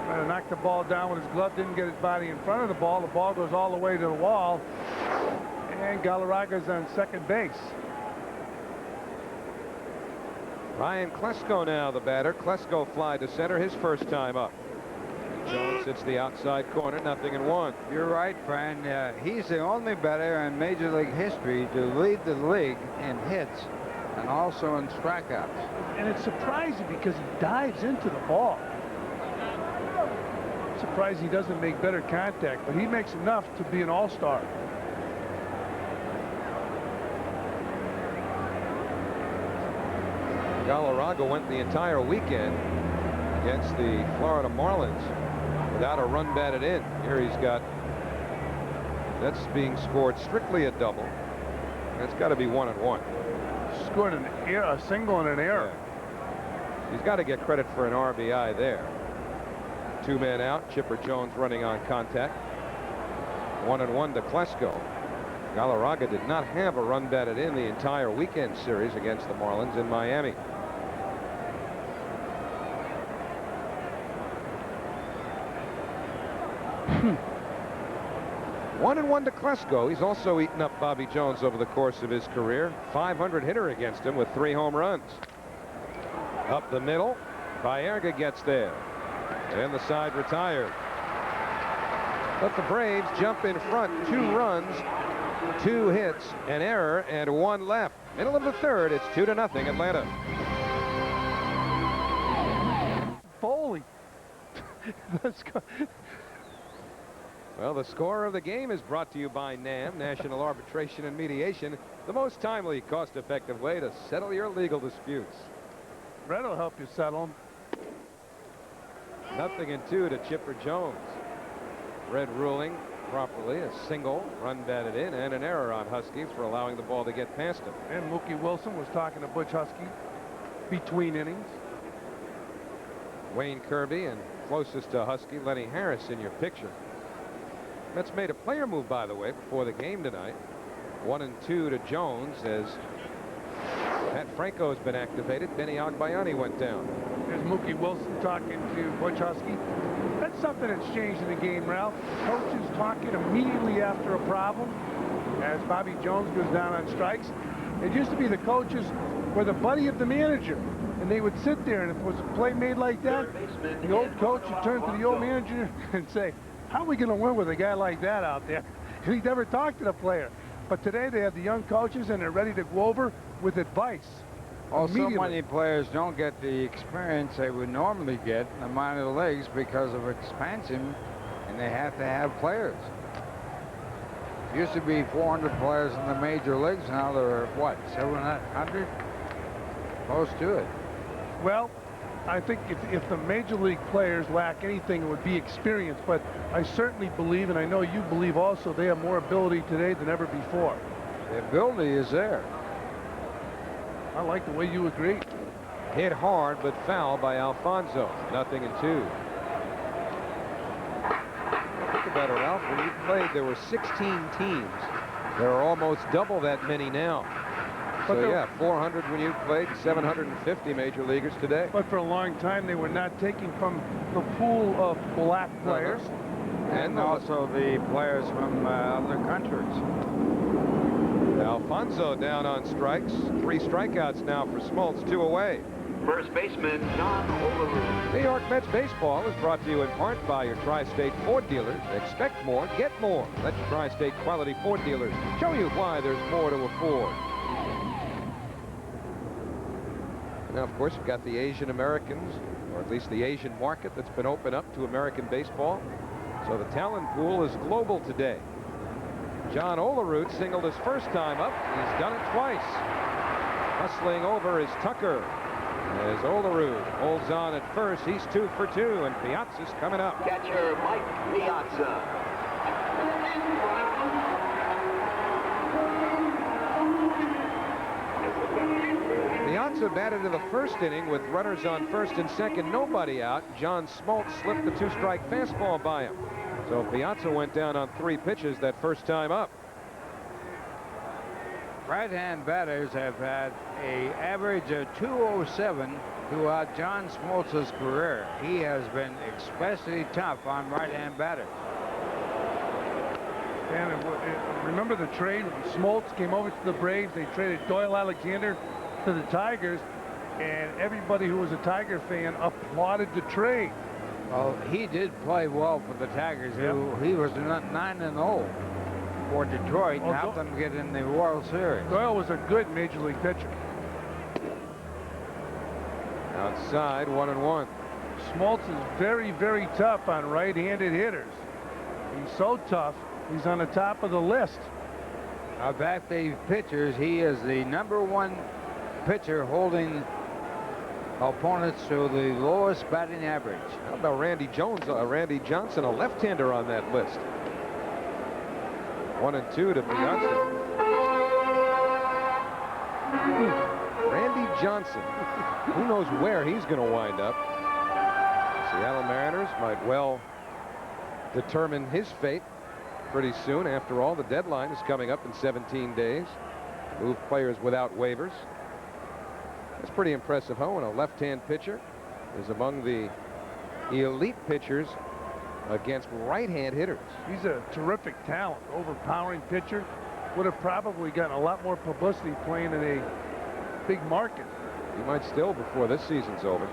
Might have knocked the ball down with his glove, didn't get his body in front of the ball. The ball goes all the way to the wall, and Galarraga's on second base. Ryan Klesko now the batter. Klesko fly to center, his first time up. Jones hits the outside corner, 0-1. You're right, Fran. He's the only batter in Major League history to lead the league in hits and also in strikeouts. And it's surprising because he dives into the ball. I'm surprised he doesn't make better contact, but he makes enough to be an all-star. Galarraga went the entire weekend against the Florida Marlins without a run batted in. Here he's got, that's being scored strictly a double. That's got to be 1-1. Scored a single and an error. Yeah. He's got to get credit for an RBI there. Two men out. Chipper Jones running on contact. 1-1 to Klesko. Galarraga did not have a run batted in the entire weekend series against the Marlins in Miami. One and one to Klesko. He's also eaten up Bobby Jones over the course of his career. 500 hitter against him with 3 home runs. Up the middle. Baerga gets there. And the side retired. But the Braves jump in front. 2 runs, 2 hits, an error, and 1 left. Middle of the third, it's 2-0 Atlanta. Foley. Let's go. Well, the score of the game is brought to you by NAM, National Arbitration and Mediation, the most timely, cost-effective way to settle your legal disputes. Red will help you settle them. 0-2 to Chipper Jones. Red ruling properly, a single, run batted in, and an error on Huskey for allowing the ball to get past him. And Mookie Wilson was talking to Butch Huskey between innings. Wayne Kirby and closest to Huskey, Lenny Harris in your picture. Mets made a player move, by the way, before the game tonight. 1-2 to Jones as Pat Franco's been activated. Benny Agbayani went down. There's Mookie Wilson talking to Butch Huskey. That's something that's changed in the game, Ralph. Coaches talking immediately after a problem as Bobby Jones goes down on strikes. It used to be the coaches were the buddy of the manager, and they would sit there, and if it was a play made like that, the old coach would turn to the old manager and say, how are we going to win with a guy like that out there? And he never talked to the player. But today they have the young coaches, and they're ready to go over with advice. Also, many players don't get the experience they would normally get in the minor leagues because of expansion, and they have to have players. Used to be 400 players in the major leagues. Now there are, what, 700? Close to it. Well, I think if the major league players lack anything, it would be experience. But I certainly believe, and I know you believe also, they have more ability today than ever before. The ability is there. I like the way you agree. Hit hard, but foul by Alfonso. 0-2. Think about it, Ralph. When you played, there were 16 teams. There are almost double that many now. So, yeah, 400 when you played, 750 major leaguers today. But for a long time, they were not taking from the pool of black players. And also the players from other countries. Alfonso down on strikes. 3 strikeouts now for Smoltz, 2 away. First baseman, John Smoltz. New York Mets baseball is brought to you in part by your Tri-State Ford dealers. Expect more, get more. Let your Tri-State quality Ford dealers show you why there's more to afford. Now, of course, you've got the Asian Americans, or at least the Asian market that's been opened up to American baseball. So the talent pool is global today. John Olerud singled his first time up. He's done it twice. Hustling over is Tucker. As Olerud holds on at first, he's 2 for 2, and Piazza's coming up. Catcher Mike Piazza. Piazza batted in the first inning with runners on first and second, nobody out. John Smoltz slipped the 2-strike fastball by him. So Piazza went down on 3 pitches that first time up. Right-hand batters have had an average of 207 throughout John Smoltz's career. He has been especially tough on right-hand batters. And remember the trade when Smoltz came over to the Braves? They traded Doyle Alexander to the Tigers, and everybody who was a Tiger fan applauded the trade. Well, he did play well for the Tigers. Yep. He was 9-0 for Detroit and helped them get in the World Series. Doyle was a good major league pitcher. Outside, 1-1. Smoltz is very, very tough on right-handed hitters. He's so tough, he's on the top of the list. Of active pitchers, he is the #1 pitcher holding opponents to the lowest batting average. How about Randy Johnson, a left-hander on that list? 1-2 to Piazza. Randy Johnson. Who knows where he's going to wind up? Seattle Mariners might well determine his fate pretty soon. After all, the deadline is coming up in 17 days. Move players without waivers. That's pretty impressive, huh? When a left-hand pitcher is among the elite pitchers against right-hand hitters. He's a terrific talent, overpowering pitcher. Would have probably gotten a lot more publicity playing in a big market. He might still before this season's over.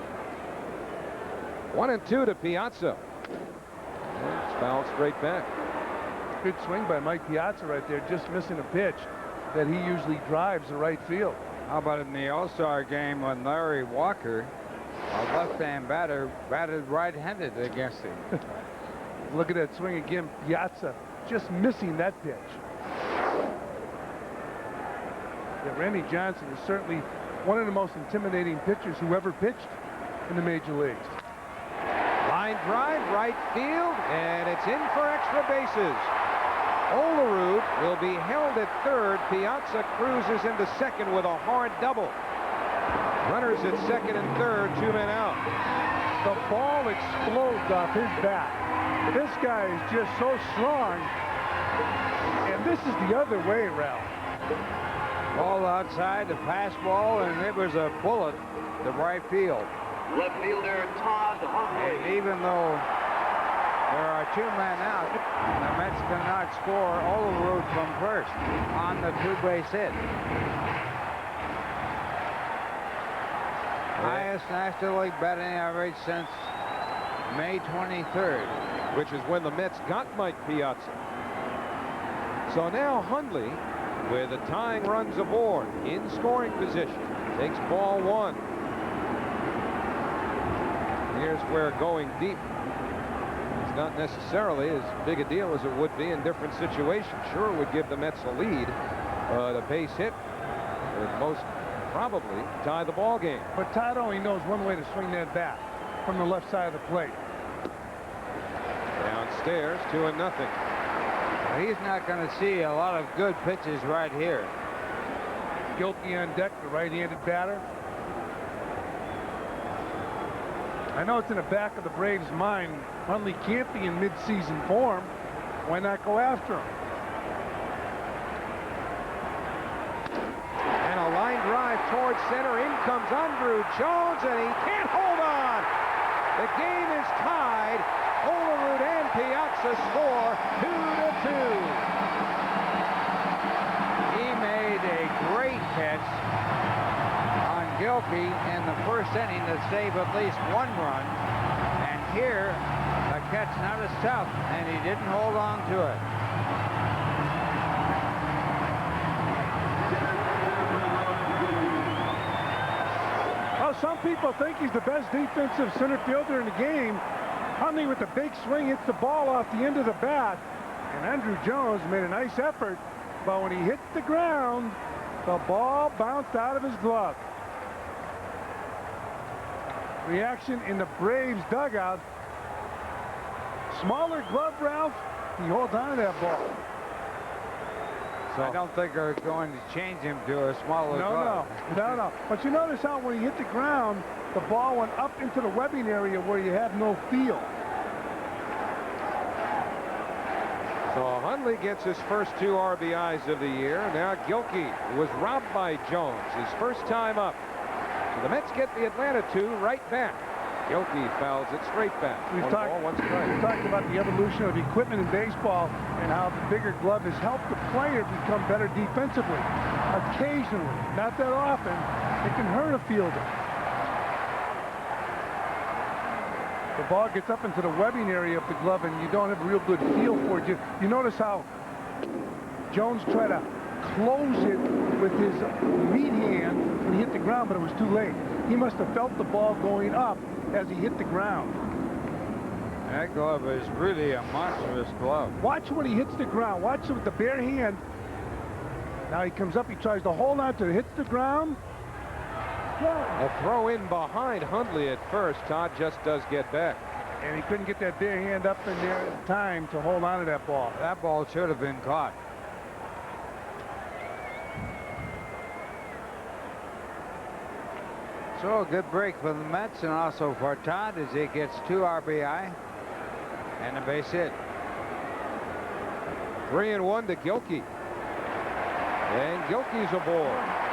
1-2 to Piazza. And it's fouled straight back. Good swing by Mike Piazza right there, just missing a pitch that he usually drives the right field. How about in the All-Star game when Larry Walker, a left-hand batter, batted right-handed against him? Look at that swing again. Piazza just missing that pitch. Yeah, Randy Johnson is certainly one of the most intimidating pitchers who ever pitched in the major leagues. Line drive, right field, and it's in for extra bases. Olerud will be held at third. Piazza cruises into second with a hard double. Runners at second and third, 2 men out. The ball explodes off his bat. This guy is just so strong. And this is the other way, Ralph. Ball outside, the pass ball, and it was a bullet to right field. Left fielder Todd Humphrey. And even though there are 2 men out, the Mets cannot score Olerud from first on the 2-base hit. Highest National League batting average since May 23rd. Which is when the Mets got Mike Piazza. So now Hundley, with the tying runs aboard, in scoring position, takes ball 1. Here's where going deep is not necessarily as big a deal as it would be in different situations. Sure, it would give the Mets a lead, but a base hit would most probably tie the ball game. But Todd only knows one way to swing that bat, from the left side of the plate. Downstairs, 2-0. He's not going to see a lot of good pitches right here. Gilkey on deck, the right-handed batter. I know it's in the back of the Braves' mind. Hundley can't be in mid-season form. Why not go after him? And a line drive towards center. In comes Andrew Jones, and he can't hold on. The game is tied. Olerud and Piazza score 2-2. He made a great catch on Gilkey in the first inning to save at least 1 run. And here, the catch not as tough, and he didn't hold on to it. Well, some people think he's the best defensive center fielder in the game. Hundley with the big swing hits the ball off the end of the bat. And Andrew Jones made a nice effort, but when he hit the ground, the ball bounced out of his glove. Reaction in the Braves dugout. Smaller glove, Ralph. He holds on to that ball. So I don't think they're going to change him to a smaller glove. No. But you notice how when he hit the ground, the ball went up into the webbing area where you have no feel. So Hundley gets his first 2 RBIs of the year. Now Gilkey was robbed by Jones, his first time up. So the Mets get the Atlanta 2 right back. Gilkey fouls it straight back. We've 1 ball, 1 strike. We've talked about the evolution of equipment in baseball and how the bigger glove has helped the player become better defensively. Occasionally, not that often, it can hurt a fielder. The ball gets up into the webbing area of the glove and you don't have a real good feel for it. You notice how Jones tried to close it with his meat hand when he hit the ground, but it was too late. He must have felt the ball going up as he hit the ground. That glove is really a monstrous glove. Watch when he hits the ground. Watch it with the bare hand. Now he comes up, he tries to hold on to it, hits the ground. A throw in behind Hundley at first. Todd just does get back. And he couldn't get that bare hand up in there in time to hold on to that ball. That ball should have been caught. So a good break for the Mets and also for Todd as he gets 2 RBI and a base hit. 3-1 to Gilkey. And Gilkey's aboard.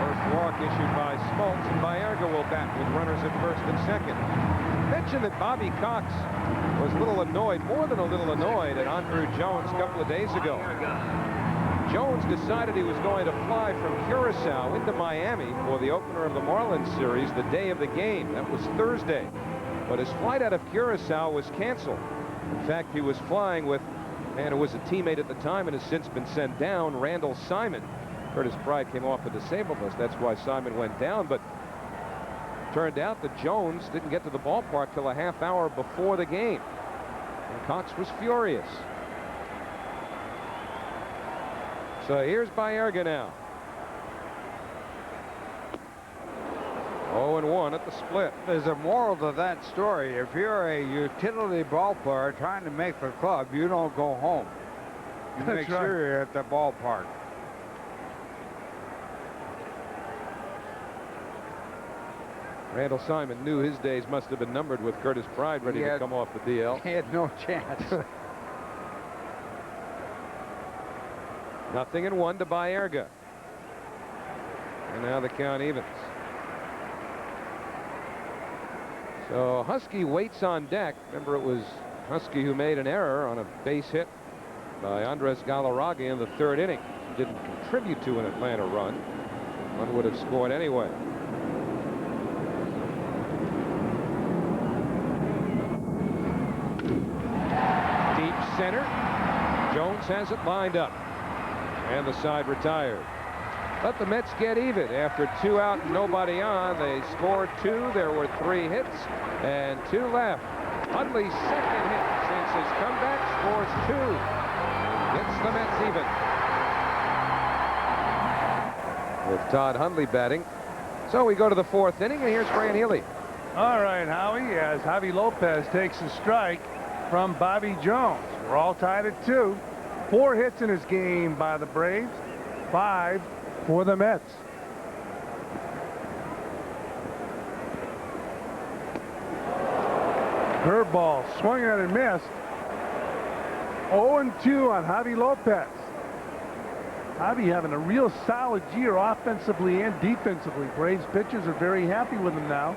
First walk issued by Smoltz, and Baerga will bat with runners at first and second. Mentioned that Bobby Cox was a little annoyed, more than a little annoyed, at Andrew Jones a couple of days ago. Jones decided he was going to fly from Curacao into Miami for the opener of the Marlins series the day of the game. That was Thursday. But his flight out of Curacao was canceled. In fact, he was flying with a man who was a teammate at the time and has since been sent down, Randall Simon. Curtis Pride came off the disabled list. That's why Simon went down. But turned out that Jones didn't get to the ballpark till a half hour before the game. And Cox was furious. So here's Baerga now. 0-1 at the split. There's a moral to that story. If you're a utility ball player trying to make the club, you don't go home. You make sure you're at the ballpark. Randall Simon knew his days must have been numbered with Curtis Pride ready to come off the DL. He had no chance. 0-1 to Baerga. And now the count evens. So Huskey waits on deck. Remember, it was Huskey who made an error on a base hit by Andres Galarraga in the 3rd inning. Didn't contribute to an Atlanta run. One would have scored anyway. Deep center. Jones has it lined up. And the side retired. Let the Mets get even. After 2 out and nobody on, they scored 2. There were 3 hits and 2 left. Hundley's 2nd hit since his comeback scores 2. Gets the Mets even. With Todd Hundley batting. So we go to the 4th inning, and here's Fran Healy. All right, Howie, as Javi Lopez takes a strike from Bobby Jones. We're all tied at 2. 4 hits in his game by the Braves, 5 for the Mets. Curveball swung at and missed. 0-2 on Javi Lopez. Javi having a real solid year offensively and defensively. Braves pitchers are very happy with him now.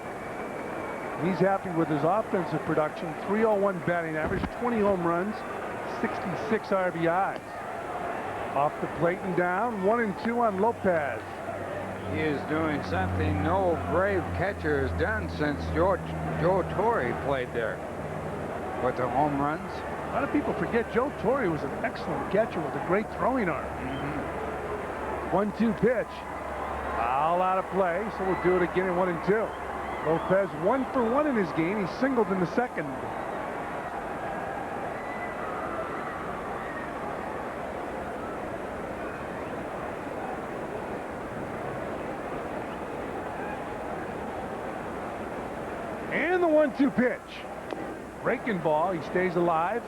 He's happy with his offensive production. 301 batting average, 20 home runs, 66 RBIs. Off the plate and down, 1-2 on Lopez. He is doing something no Brave catcher has done since Joe Torre played there with the home runs. A lot of people forget Joe Torre was an excellent catcher with a great throwing arm. 1-2 pitch. Foul out of play, so we'll do it again at 1-2. Lopez 1 for 1 in his game. He singled in the 2nd. And the 1-2 pitch. Breaking ball. He stays alive.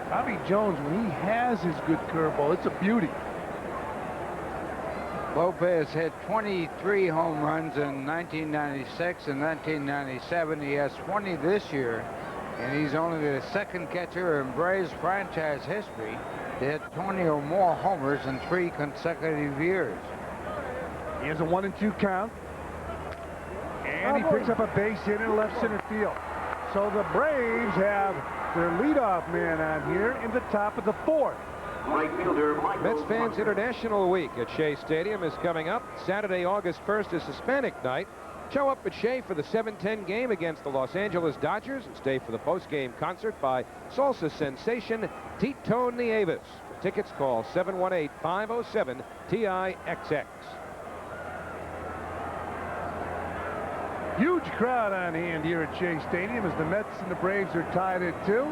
Bobby Jones, when he has his good curveball, it's a beauty. Lopez had 23 home runs in 1996 and 1997. He has 20 this year, and he's only the 2nd catcher in Braves franchise history to hit 20 or more homers in 3 consecutive years. He has a 1-2 count. And he picks up a base hit in left center field. So the Braves have their leadoff man on here in the top of the 4th. Right fielder Mets Fans International Week at Shea Stadium is coming up. Saturday, August 1st is Hispanic night. Show up at Shea for the 7:10 game against the Los Angeles Dodgers and stay for the post-game concert by salsa sensation Tito Nieves. For tickets, call 718-507-TIXX. Huge crowd on hand here at Shea Stadium as the Mets and the Braves are tied at 2.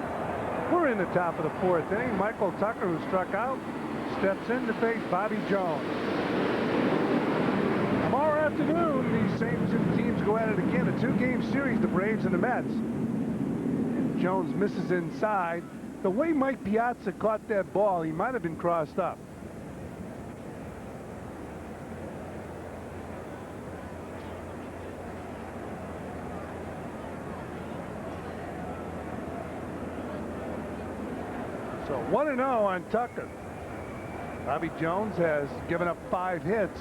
We're in the top of the 4th inning. Michael Tucker, who struck out, steps in to face Bobby Jones. Tomorrow afternoon, these same 2 teams go at it again. A 2-game series, the Braves and the Mets. And Jones misses inside. The way Mike Piazza caught that ball, he might have been crossed up. So 1-0 on Tucker. Bobby Jones has given up 5 hits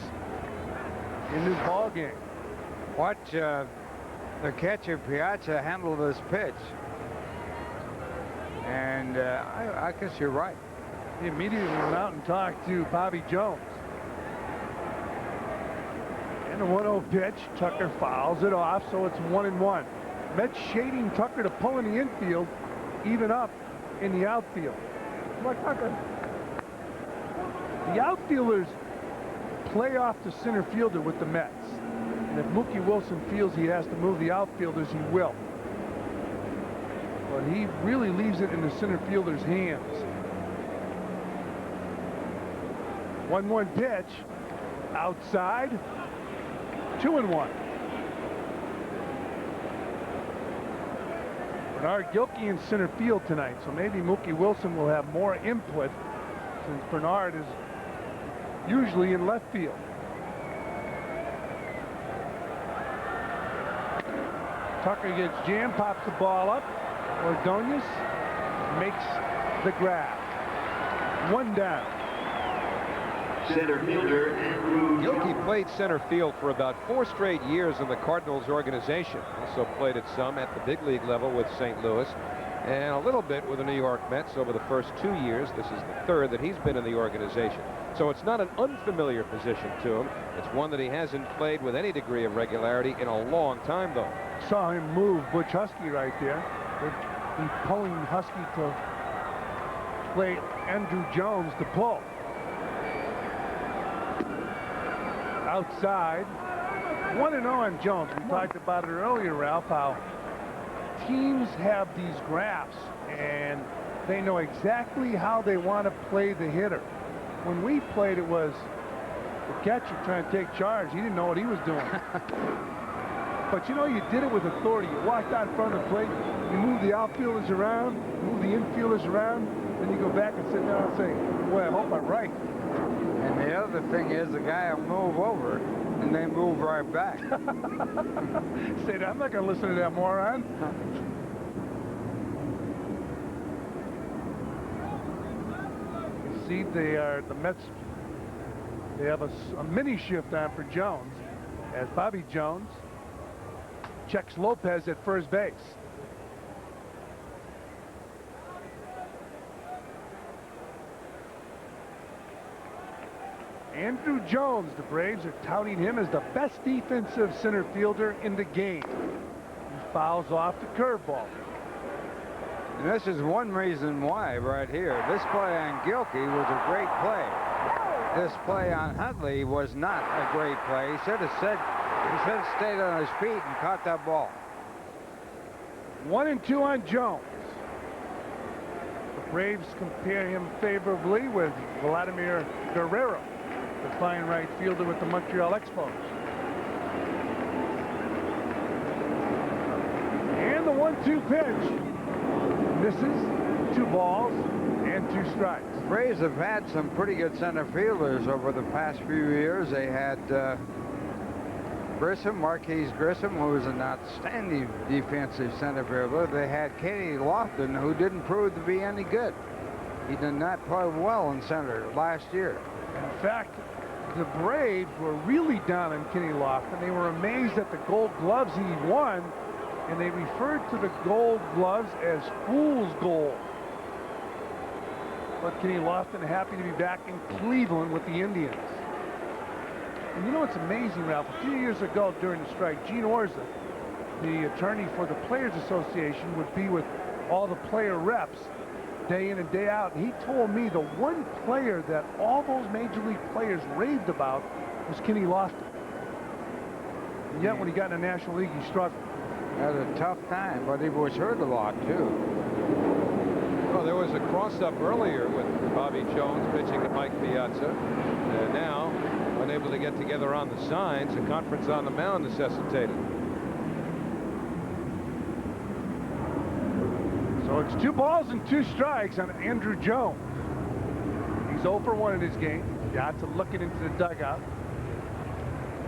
in this ball game. Watch the catcher Piazza handle this pitch. And I guess you're right. He immediately went out and talked to Bobby Jones. And the 1-0 pitch, Tucker fouls it off, so it's 1-1. Mets shading Tucker to pull in the infield, even up in the outfield. The outfielders play off the center fielder with the Mets. And if Mookie Wilson feels he has to move the outfielders, he will. But he really leaves it in the center fielder's hands. 1-1 pitch. Outside. 2-1. Bernard Gilkey in center field tonight, so maybe Mookie Wilson will have more input since Bernard is usually in left field. Tucker gets jammed, pops the ball up. Ordonez makes the grab. 1 down. Center fielder Andrew Gilkey Jones. played center field for about 4 straight years in the Cardinals organization. Also played it some at the big league level with St. Louis and a little bit with the New York Mets over the first 2 years. This is the 3rd that he's been in the organization. So it's not an unfamiliar position to him. It's one that he hasn't played with any degree of regularity in a long time, though. Saw him move Butch Huskey right there. He's pulling Huskey to play Andrew Jones to pull. Outside. 1-0 on Jones. We talked about it earlier, Ralph, how teams have these graphs and they know exactly how they want to play the hitter. When we played, it was the catcher trying to take charge. He didn't know what he was doing. But you know, you did it with authority. You walked out in front of the plate, you move the outfielders around, move the infielders around, then you go back and sit down and say, boy, I hope I'm right. And the other thing is the guy will move over and they move right back. Say that, I'm not going to listen to that moron. You see, the Mets, they have a mini shift on for Jones as Bobby Jones checks Lopez at first base. Andrew Jones, the Braves are touting him as the best defensive center fielder in the game. He fouls off the curveball. And this is one reason why right here. This play on Gilkey was a great play. This play on Huntley was not a great play. He should have stayed on his feet and caught that ball. 1-2 on Jones. The Braves compare him favorably with Vladimir Guerrero, the fine right fielder with the Montreal Expos. And the 1-2 pitch misses. 2 balls and 2 strikes. The Braves have had some pretty good center fielders over the past few years. They had Marquise Grissom, who was an outstanding defensive center fielder. They had Kenny Lofton, who didn't prove to be any good. He did not play well in center last year. In fact, the Braves were really down on Kenny Lofton. They were amazed at the Gold Gloves he won, and they referred to the Gold Gloves as fool's gold. But Kenny Lofton happy to be back in Cleveland with the Indians. And you know what's amazing, Ralph? A few years ago during the strike, Gene Orza, the attorney for the Players Association, would be with all the player reps day in and day out. And he told me the one player that all those major league players raved about was Kenny Lofton. And yet when he got in the National League, he struggled. Had a tough time, but he was hurt a lot, too. Well, there was a cross-up earlier with Bobby Jones pitching to Mike Piazza. And now, unable to get together on the signs, a conference on the mound necessitated. So it's 2 balls and 2 strikes on Andrew Jones. He's 0 for 1 in his game. Piazza looking into the dugout.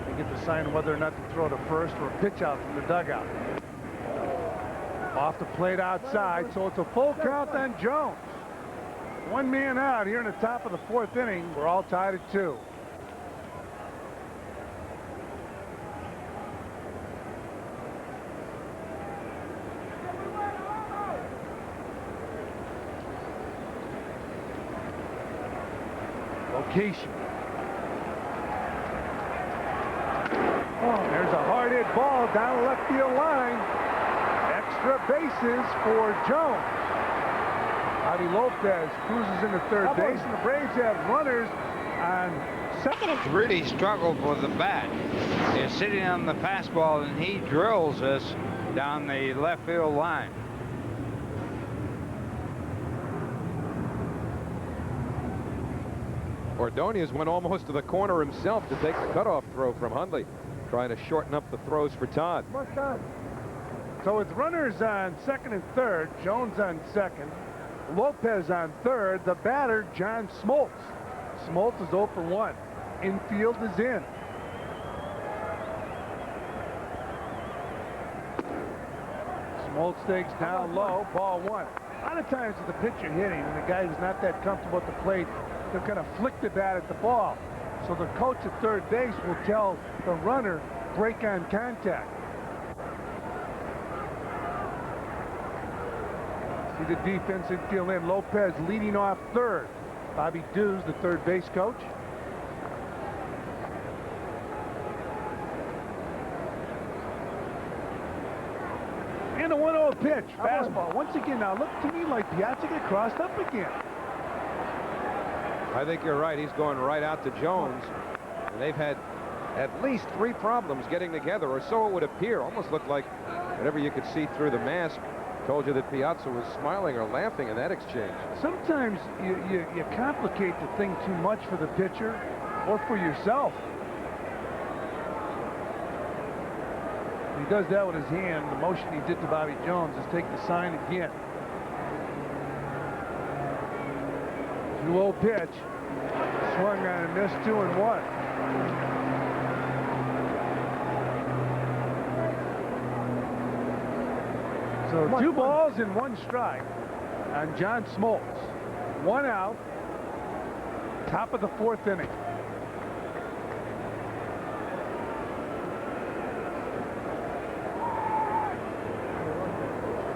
They get the sign whether or not to throw to first or a pitch out from the dugout. Off the plate outside, so it's a full count on Jones. 1 man out here in the top of the 4th inning. We're all tied at 2. Location. Oh, there's a hard hit ball down the left field line. Extra bases for Jones. Javi Lopez cruises into 3rd base, and the Braves have runners on second. Really struggled with the bat. He's sitting on the fastball, and he drills this down the left field line. Ordonez went almost to the corner himself to take the cutoff throw from Hundley, trying to shorten up the throws for Todd. So with runners on 2nd and 3rd, Jones on 2nd, Lopez on 3rd, the batter, John Smoltz. Smoltz is 0 for 1. Infield is in. Smoltz takes down low, ball one. A lot of times with the pitcher hitting and the guy who's not that comfortable at the plate, they'll kind of flick the bat at the ball. So the coach at third base will tell the runner, break on contact. See the defense infield in. Lopez leading off third. Bobby Dews, the third base coach. And a 1-0 pitch, fastball. Once again, now look to me like Piazza get crossed up again. I think you're right. He's going right out to Jones. And they've had at least 3 problems getting together, or so it would appear. Almost looked like whatever you could see through the mask told you that Piazza was smiling or laughing in that exchange. Sometimes you complicate the thing too much for the pitcher or for yourself. He does that with his hand. The motion he did to Bobby Jones is take the sign again. 2-0 pitch. Swung on and missed 2-1. So 2 balls and 1 strike on John Smoltz. 1 out. Top of the 4th inning.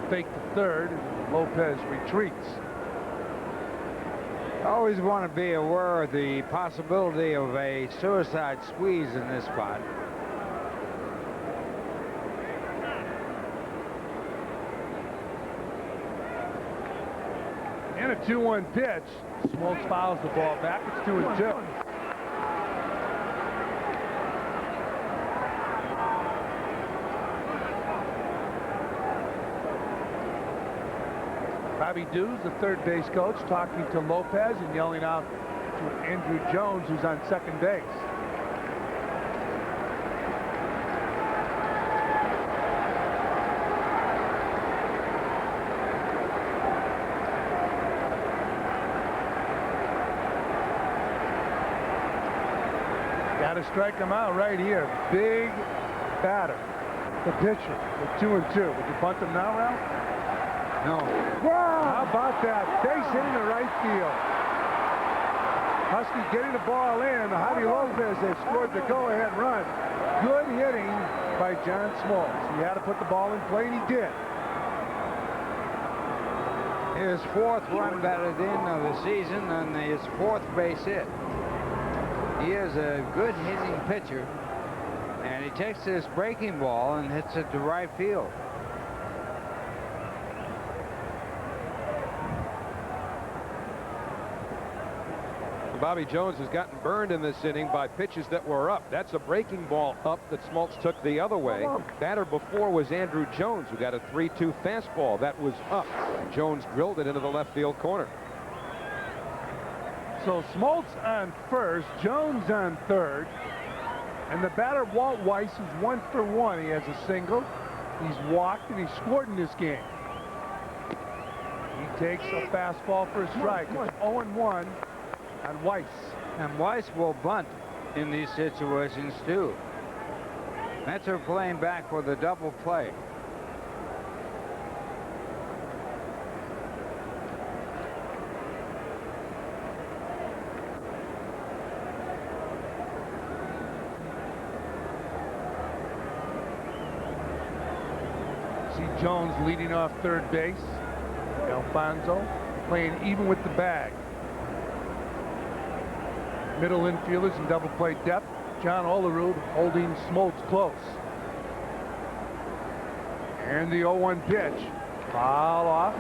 Fake the third. Lopez retreats. Always want to be aware of the possibility of a suicide squeeze in this spot. And a 2-1 pitch. Smoltz fouls the ball back. It's 2-2. Bobby Dews, the third base coach, talking to Lopez and yelling out to Andrew Jones, who's on second base. Got to strike him out right here. Big batter. The pitcher with 2-2. Would you bunt him now, Ralph? No. Wow! How about that? Base hit in the right field. Huskey getting the ball in. Howie Lopez has scored the go-ahead run. Good hitting by John Smoltz. He had to put the ball in play, and he did. His 4th run batted in of the season and his 4th base hit. He is a good hitting pitcher, and he takes this breaking ball and hits it to right field. Bobby Jones has gotten burned in this inning by pitches that were up. That's a breaking ball up that Smoltz took the other way. Batter before was Andrew Jones, who got a 3-2 fastball. That was up. Jones drilled it into the left field corner. So Smoltz on first, Jones on third, and the batter Walt Weiss is 1 for 1. He has a single, he's walked, and he scored in this game. He takes a fastball for a strike. It's 0-1 on Weiss. And Weiss will bunt in these situations too. Mets are playing back for the double play. See Jones leading off third base. Alfonso playing even with the bag. Middle infielders in double play depth. John Olerud holding Smoltz close. And the 0-1 pitch. Foul off.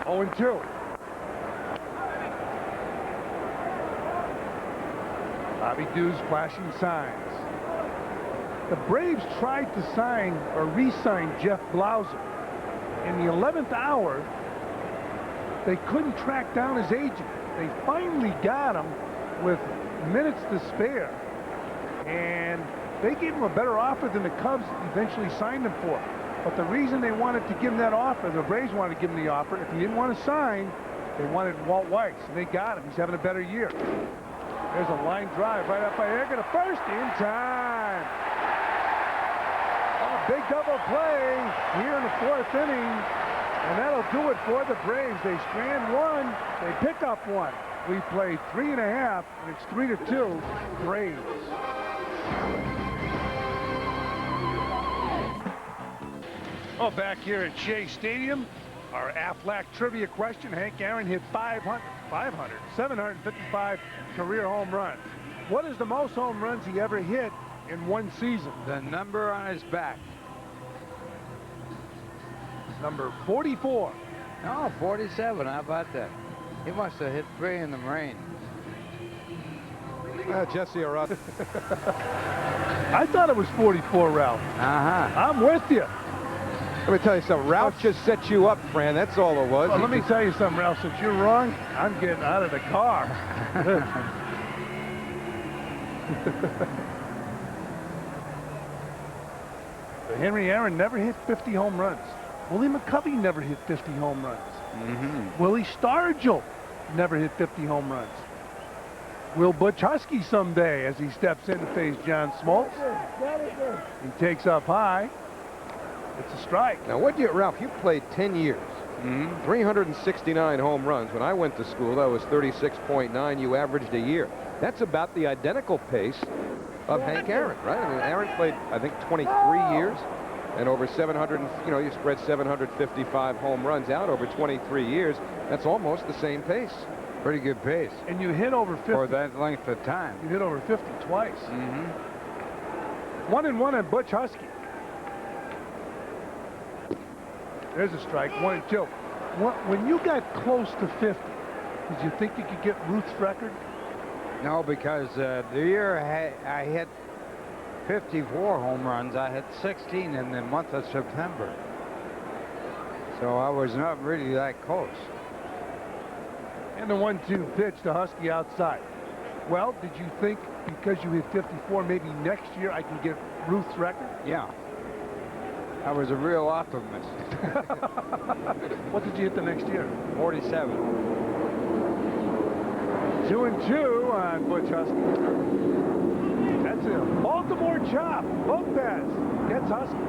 0-2. Bobby Dews flashing signs. The Braves tried to sign or re-sign Jeff Blauser. In the 11th hour, they couldn't track down his agent. They finally got him with minutes to spare, and they gave him a better offer than the Cubs eventually signed him for. But the reason they wanted to give him that offer, the Braves wanted to give him the offer, if he didn't want to sign, they wanted Walt Weiss, and they got him. He's having a better year. There's a line drive right up by Edgar to first in time. big double play here in the 4th inning, and that'll do it for the Braves. They strand one, they pick up one. We played 3.5, and it's 3-2 Braves. Oh, back here at Shea Stadium, our Aflac trivia question. Hank Aaron hit 755 career home runs. What is the most home runs he ever hit in one season? The number on his back. Number 44. No, 47. How about that? He must have hit 3 in the rain. Jesse or us. I thought it was 44, Ralph. I'm with you. Let me tell you something. Ralph just set you up, Fran. That's all it was. Well, let me tell you something, Ralph. Since you're wrong, I'm getting out of the car. Henry Aaron never hit 50 home runs. Willie McCovey never hit 50 home runs. Willie Stargell never hit 50 home runs. Will Butch Huskey someday as he steps in to face John Smoltz? He takes up high. It's a strike. Now, what do you, Ralph, you played 10 years. 369 home runs. When I went to school, that was 36.9 you averaged a year. That's about the identical pace of Hank Aaron, right? I mean, Aaron played, I think, 23 years. And over 700, you spread 755 home runs out over 23 years. That's almost the same pace. Pretty good pace. And you hit over 50. For that length of time. You hit over 50 twice. 1-1 on Butch Huskey. There's a strike, 1-2. When you got close to 50, did you think you could get Ruth's record? No, because the year I hit 54 home runs, I hit 16 in the month of September. So I was not really that close. And the 1-2 pitch to Huskey outside. Well, did you think because you hit 54, maybe next year I can get Ruth's record? Yeah. I was a real optimist. What did you hit the next year? 47. 2-2 on Butch Huskey. That's a Baltimore chop. Lopez gets Huskey.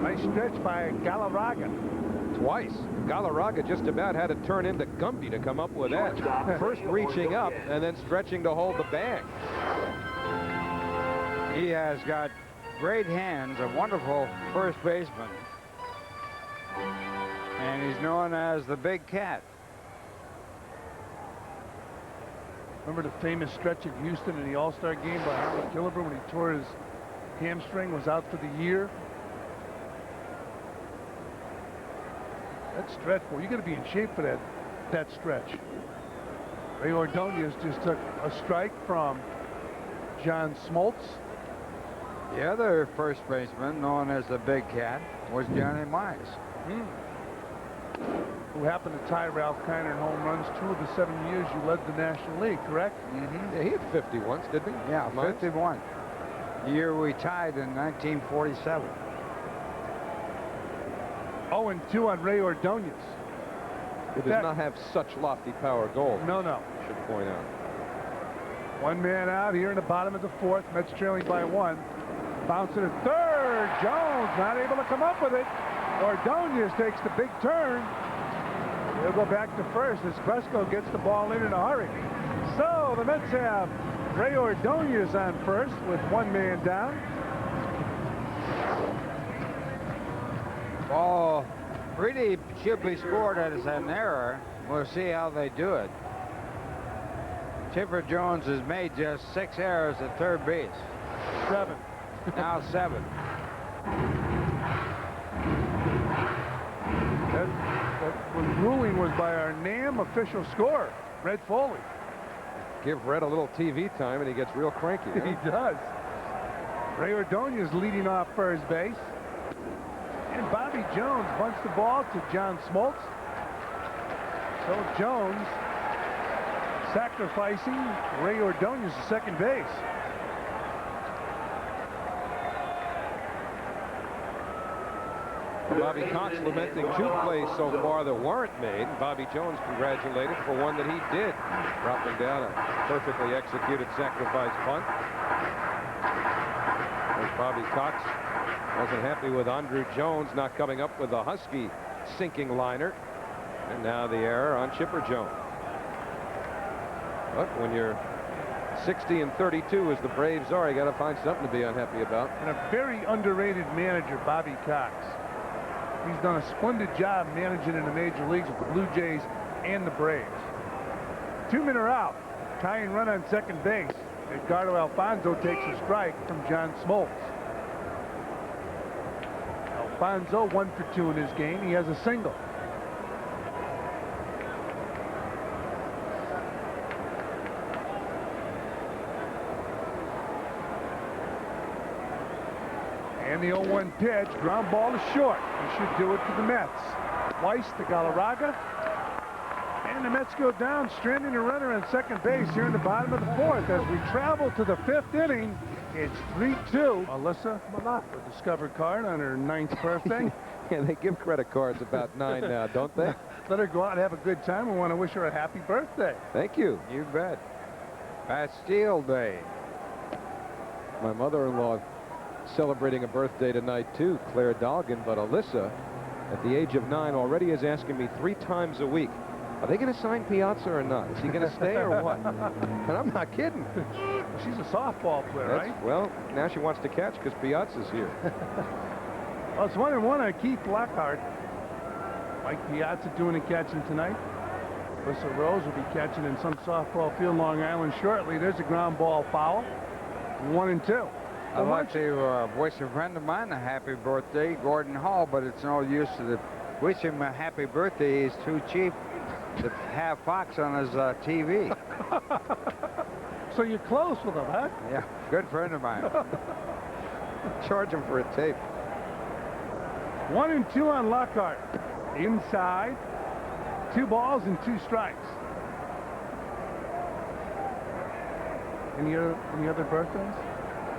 Nice stretch by Galarraga. Twice. Galarraga just about had to turn into Gumby to come up with that. First reaching up and then stretching to hold the bag. He has got great hands, a wonderful first baseman. And he's known as the Big Cat. Remember the famous stretch in Houston in the All-Star game by Howie Gillibrand when he tore his hamstring, was out for the year? That stretch, boy, you got to be in shape for that stretch. Ray Ordonez just took a strike from John Smoltz. The other first baseman, known as the Big Cat, was Johnny Mize. Who happened to tie Ralph Kiner in home runs 2 of the 7 years you led the National League, correct? Yeah, he had 50 once, didn't he? Yeah, 51. The year we tied in 1947. 0-2 on Ray Ordonez. He does not have such lofty power goals. No. I should point out. One man out here in the bottom of the 4th. Mets trailing by 1. Bouncing at third. Jones not able to come up with it. Ordonez takes the big turn. He'll go back to first as Cresco gets the ball in a hurry. So the Mets have Ray Ordonez on first with 1 man down. Ball really should be scored as an error. We'll see how they do it. Chipper Jones has made just 6 errors at third base. 7. Now 7. That ruling was by our NAM official scorer, Red Foley. Give Red a little TV time and he gets real cranky. Huh? He does. Ray Ordonez leading off first base. And Bobby Jones bunts the ball to John Smoltz. So Jones sacrificing Ray Ordonez to second base. Bobby Cox lamenting 2 plays so far that weren't made. Bobby Jones congratulated for one that he did, dropping down a perfectly executed sacrifice punt. As Bobby Cox wasn't happy with Andrew Jones not coming up with a Husky sinking liner. And now the error on Chipper Jones. But when you're 60 and 32 as the Braves are, you got to find something to be unhappy about. And a very underrated manager, Bobby Cox. He's done a splendid job managing in the major leagues with the Blue Jays and the Braves. 2 men are out. Tying run on second base. Edgardo Alfonso takes a strike from John Smoltz. Alfonso 1 for 2 in his game. He has a single. And the 0-1 pitch, ground ball is short. He should do it to the Mets. Weiss to Galarraga. And the Mets go down, stranding a runner on second base here in the bottom of the 4th. As we travel to the 5th inning, it's 3-2. Alyssa Malak, a discovered card on her 9th birthday. Yeah, they give credit cards about 9 now, don't they? Let her go out and have a good time. We want to wish her a happy birthday. Thank you. You bet. Bastille Day. My mother-in-law celebrating a birthday tonight too, Claire Dalgan, but Alyssa at the age of 9 already is asking me 3 times a week, are they going to sign Piazza or not? Is he going to stay or what? And I'm not kidding. She's a softball player, right? Well, now she wants to catch because Piazza's here. Well, it's 1-1 on Keith Lockhart. Mike Piazza doing the catching tonight. Alyssa Rose will be catching in some softball field in Long Island shortly. There's a ground ball foul. 1-2. I'd like to wish a friend of mine a happy birthday, Gordon Hall, but it's no use to wish him a happy birthday. He's too cheap to have Fox on his TV. So you're close with him, huh? Yeah, good friend of mine. Charge him for a tape. 1-2 on Lockhart. Inside. 2 balls and 2 strikes. Any other birthdays?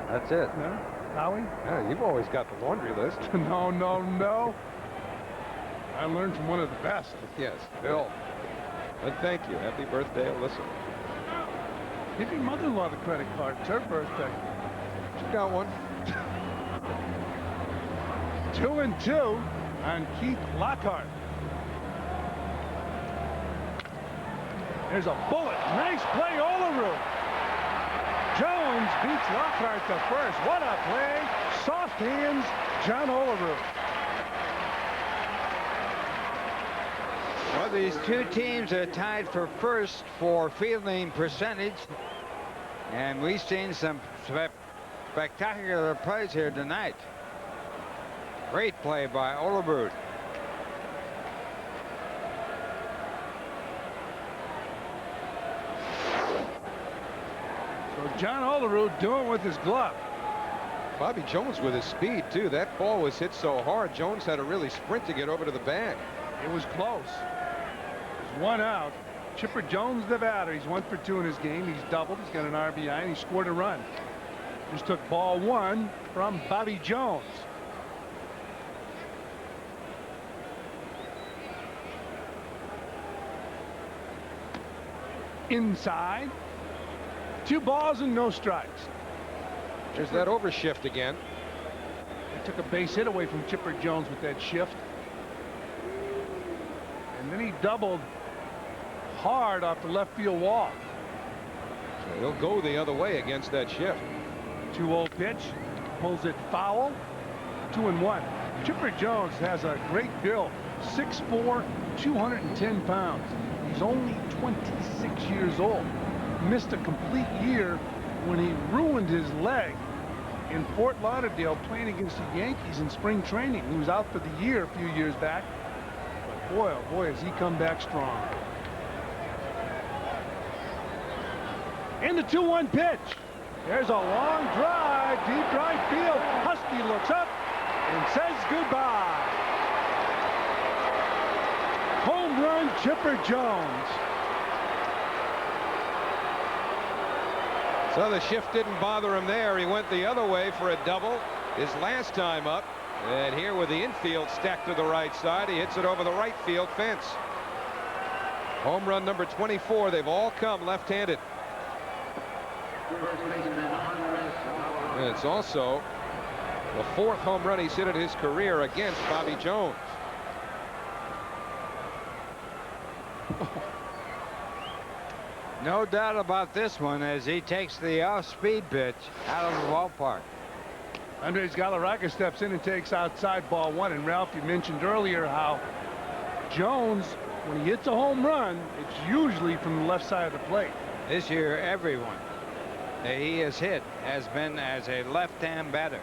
That's it. No? Howie? Yeah, you've always got the laundry list. No. I learned from one of the best. Yes, Bill. But thank you. Happy birthday, Alyssa. Give your mother-in-law the credit card. It's her birthday. She got one. 2-2 on Keith Lockhart. There's a bullet. Nice play, Olerud. Jones beats Lockhart to first. What a play. Soft hands, John Olerud. Well, these 2 teams are tied for first for fielding percentage. And we've seen some spectacular plays here tonight. Great play by Olerud. So John Olerud doing with his glove. Bobby Jones with his speed, too. That ball was hit so hard, Jones had to really sprint to get over to the bag. It was close. There's 1 out. Chipper Jones, the batter. He's 1 for 2 in his game. He's doubled. He's got an RBI, and he scored a run. Just took ball 1 from Bobby Jones. Inside. 2 balls and no strikes. There's that overshift again. They took a base hit away from Chipper Jones with that shift. And then he doubled hard off the left field wall. So he'll go the other way against that shift. 2-0 pitch. Pulls it foul. 2-1. Chipper Jones has a great build. 6'4", 210 pounds. He's only 26 years old. Missed a complete year when he ruined his leg in Fort Lauderdale playing against the Yankees in spring training. He was out for the year a few years back. But boy, oh boy, has he come back strong. And the 2-1 pitch. There's a long drive, deep right field. Huskey looks up and says goodbye. Home run, Chipper Jones. So the shift didn't bother him there. He went the other way for a double his last time up. And here with the infield stacked to the right side, he hits it over the right field fence. Home run number 24. They've all come left-handed. And it's also The 4th home run he's hit in his career against Bobby Jones. No doubt about this one as he takes the off-speed pitch out of the ballpark. Andres Galarraga steps in and takes outside ball 1. And Ralph, you mentioned earlier how Jones, when he hits a home run, it's usually from the left side of the plate. This year, everyone that he has hit has been as a left-hand batter.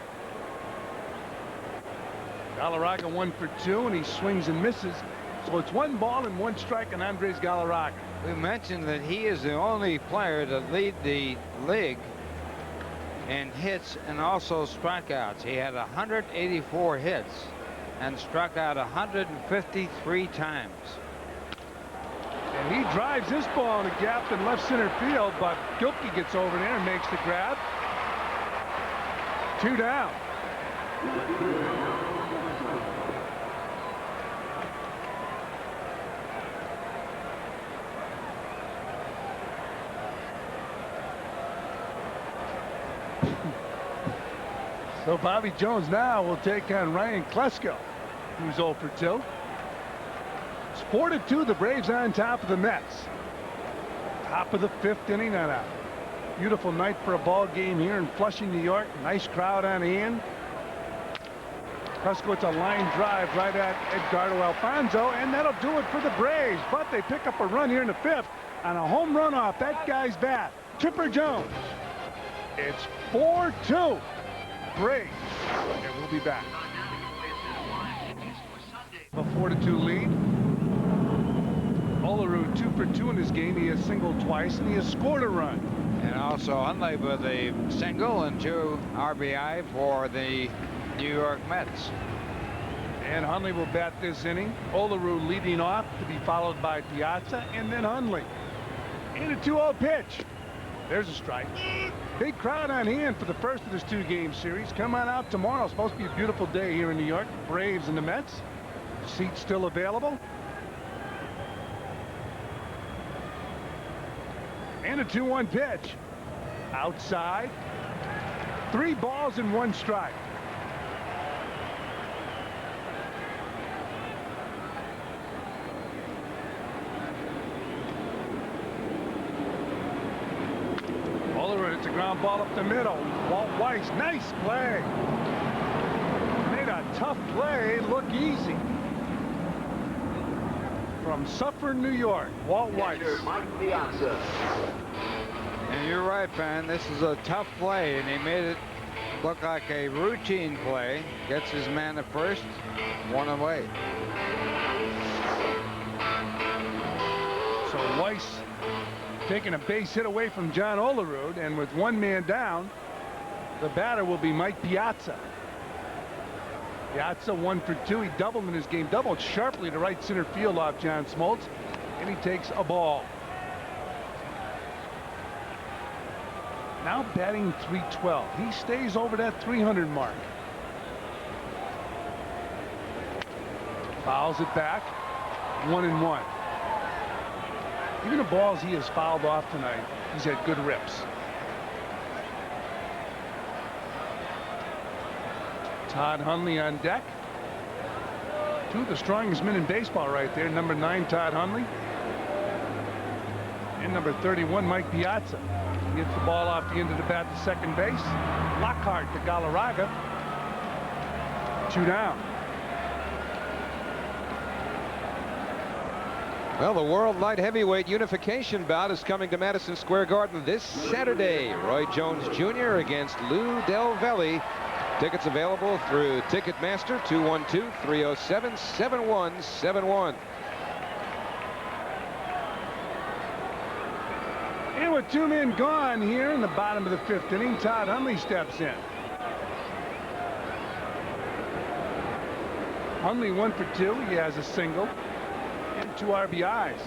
Galarraga 1 for 2, and he swings and misses. So it's 1 ball and 1 strike on Andres Galarraga. We mentioned that he is the only player to lead the league in hits and also strikeouts. He had 184 hits and struck out 153 times. And he drives this ball in a gap in left center field, but Gilkey gets over there and makes the grab. 2 down. So Bobby Jones now will take on Ryan Klesko, who's 0 for 2. It's 4-2. The Braves on top of the Mets. Top of the 5th inning on a beautiful night for a ball game here in Flushing, New York. Nice crowd on hand. Klesko, it's a line drive right at Edgardo Alfonzo, and that'll do it for the Braves. But they pick up a run here in the 5th on a home run off that guy's bat, Chipper Jones. It's 4-2. Braves, and we'll be back. A 4-2 lead. Olerud 2 for 2 in this game. He has singled twice and he has scored a run. And also Hundley with a single and 2 RBI for the New York Mets. And Hundley will bat this inning. Olerud leading off, to be followed by Piazza and then Hundley. And a 2-0 pitch. There's a strike. Big crowd on hand for the first of this 2-game series. Come on out tomorrow. It's supposed to be a beautiful day here in New York. Braves and the Mets. Seats still available. And a 2-1 pitch. Outside. 3 balls and 1 strike. It's a ground ball up the middle. Walt Weiss, nice play. Made a tough play look easy. From Suffern, New York, Walt Weiss. And you're right, Fran. This is a tough play, and he made it look like a routine play. Gets his man at first, 1 away. So Weiss taking a base hit away from John Olerud, and with 1 man down, the batter will be Mike Piazza. Piazza 1 for 2. He doubled in his game, doubled sharply to right center field off John Smoltz, and he takes a ball. Now batting .312. He stays over that 300 mark. Fouls it back. 1-1. Even the balls he has fouled off tonight, he's had good rips. Todd Hundley on deck. 2 of the strongest men in baseball right there. Number 9, Todd Hundley. And number 31, Mike Piazza. He gets the ball off the end of the bat to second base. Lockhart to Galarraga. 2 down. Well, the World Light Heavyweight Unification bout is coming to Madison Square Garden this Saturday. Roy Jones Jr. against Lou Del Valle. Tickets available through Ticketmaster, 212-307-7171. And with 2 men gone here in the bottom of the 5th inning, Todd Hundley steps in. Hundley 1 for 2. He has a single and 2 RBIs.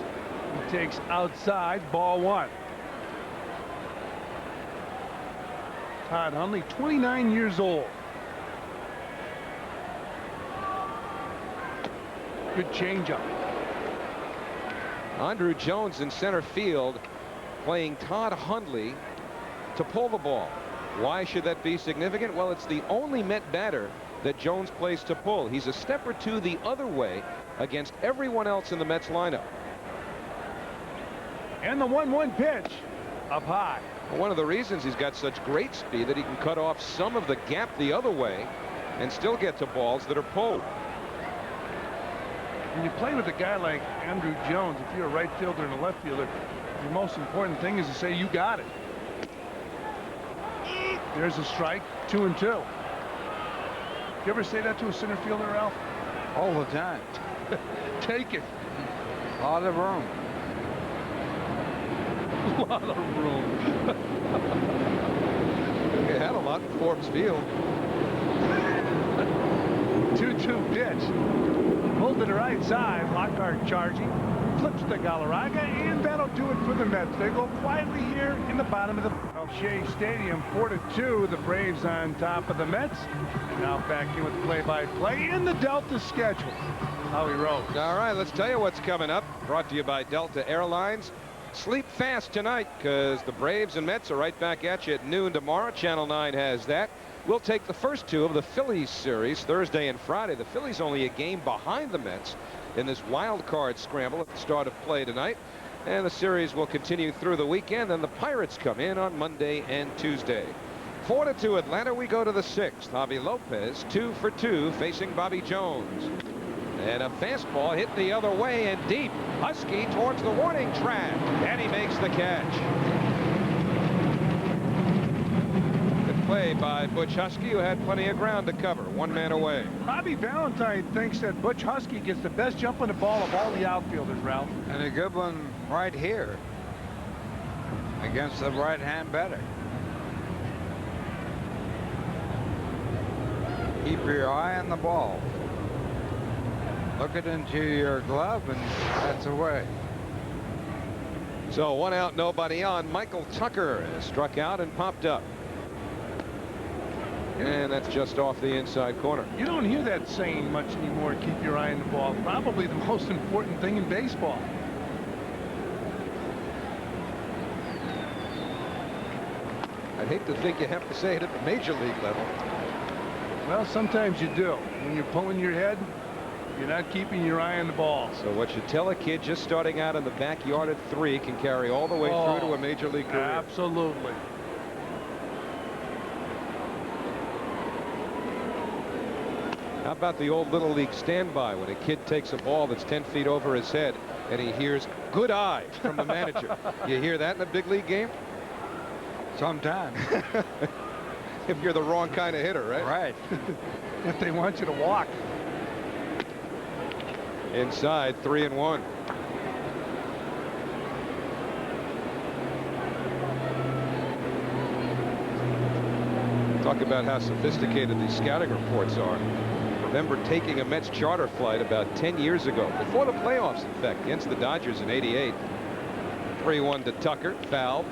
He takes outside, ball 1. Todd Hundley, 29 years old. Good changeup. Andrew Jones in center field playing Todd Hundley to pull the ball. Why should that be significant? Well, it's the only Met batter that Jones plays to pull. He's a step or two the other way against everyone else in the Mets lineup. And the 1-1 pitch up high. Well, one of the reasons he's got such great speed that he can cut off some of the gap the other way and still get to balls that are pulled. When you play with a guy like Andrew Jones, if you're a right fielder and a left fielder, the most important thing is to say you got it. There's a strike, 2-2. You ever say that to a center fielder, Ralph? All the time. Take it. A lot of room. A lot of room. He had a lot in Forbes Field. 2-2 pitch. Pulled to the right side. Lockhart charging. Flips to Galarraga, and that'll do it for the Mets. They go quietly here in the bottom of the Shea Stadium. 4-2. The Braves on top of the Mets. Now back in with the play-by-play in the Delta schedule. Howie Rose. All right, let's tell you what's coming up. Brought to you by Delta Airlines. Sleep fast tonight because the Braves and Mets are right back at you at noon tomorrow. Channel 9 has that. We'll take the first two of the Phillies series Thursday and Friday. The Phillies only a game behind the Mets in this wild card scramble at the start of play tonight. And the series will continue through the weekend. And the Pirates come in on Monday and Tuesday. 4-2 Atlanta. We go to the 6th. Javi Lopez 2 for 2 facing Bobby Jones. And a fastball hit the other way and deep. Huskey towards the warning track. And he makes the catch. Good play by Butch Huskey, who had plenty of ground to cover. One man away. Bobby Valentine thinks that Butch Huskey gets the best jump on the ball of all the outfielders, Ralph. And a good one right here against the right-hand batter. Keep your eye on the ball. Look it into your glove, and that's away. So 1 out, nobody on. Michael Tucker struck out and popped up. And that's just off the inside corner. You don't hear that saying much anymore, keep your eye on the ball. Probably the most important thing in baseball. I'd hate to think you have to say it at the major league level. Well, sometimes you do. When you're pulling your head, you're not keeping your eye on the ball. So what you tell a kid just starting out in the backyard at 3 can carry all the way through to a major league career. Absolutely. How about the old Little League standby when a kid takes a ball that's 10 feet over his head and he hears "good eye" from the manager? You hear that in a big league game? Sometimes. If you're the wrong kind of hitter, right? Right. If they want you to walk. Inside, 3-1. Talk about how sophisticated these scouting reports are. Remember taking a Mets charter flight about 10 years ago, before the playoffs, in fact, against the Dodgers in '88. 3-1 to Tucker, fouled,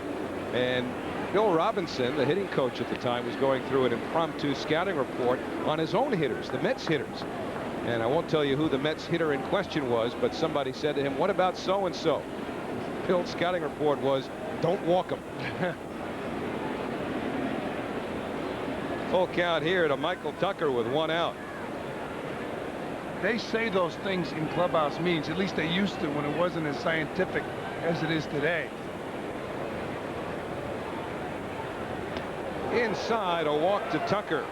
and Bill Robinson, the hitting coach at the time, was going through an impromptu scouting report on his own hitters, the Mets hitters. And I won't tell you who the Mets hitter in question was, but somebody said to him, "What about so-and-so?" Bill's scouting report was, "Don't walk him." Full count here to Michael Tucker with 1 out. They say those things in clubhouse meetings. At least they used to when it wasn't as scientific as it is today. Inside, a walk to Tucker.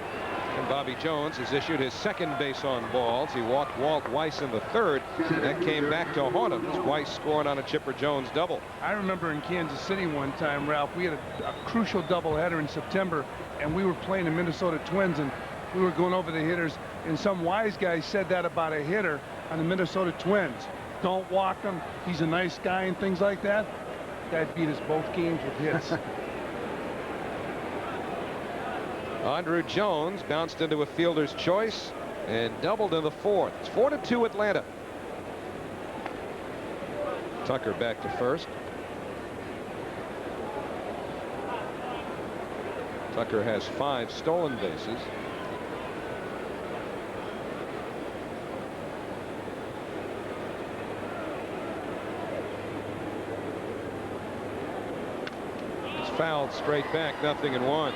And Bobby Jones has issued his second base on balls. He walked Walt Weiss in the 3rd. That came back to haunt him as Weiss scored on a Chipper Jones double. I remember in Kansas City one time, Ralph, we had a crucial doubleheader in September, and we were playing the Minnesota Twins, and we were going over the hitters, and some wise guy said that about a hitter on the Minnesota Twins. Don't walk him. He's a nice guy and things like that. Guy beat us both games with hits. Andrew Jones bounced into a fielder's choice and doubled in the 4th. It's 4-2 Atlanta. Tucker back to first. Tucker has 5 stolen bases. It's fouled straight back, 0-1.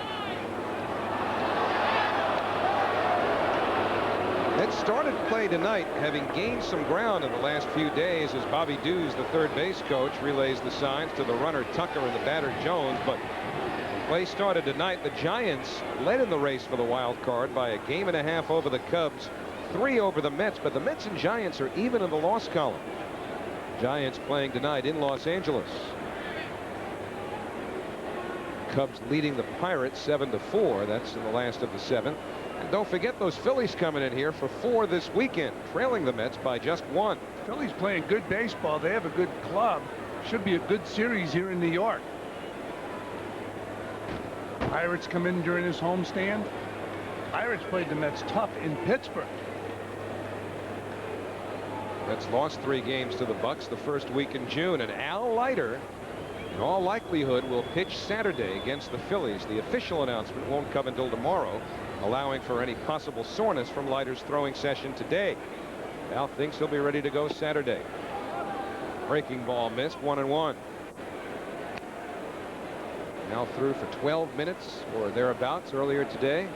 started play tonight, having gained some ground in the last few days as Bobby Dews, the third base coach, relays the signs to the runner Tucker and the batter Jones. But when play started tonight, the Giants led in the race for the wild card by a game and a half over the Cubs, 3 over the Mets. But the Mets and Giants are even in the loss column. Giants playing tonight in Los Angeles. Cubs leading the Pirates 7-4. That's in the last of the 7. And don't forget those Phillies coming in here for 4 this weekend, trailing the Mets by just 1. Phillies playing good baseball. They have a good club. Should be a good series here in New York. Pirates come in during this homestand. Pirates played the Mets tough in Pittsburgh. Mets lost 3 games to the Bucks the first week in June, and Al Leiter in all likelihood will pitch Saturday against the Phillies. The official announcement won't come until tomorrow, allowing for any possible soreness from Leiter's throwing session today. Al thinks he'll be ready to go Saturday. Breaking ball missed, 1-1. Now threw for 12 minutes or thereabouts earlier today.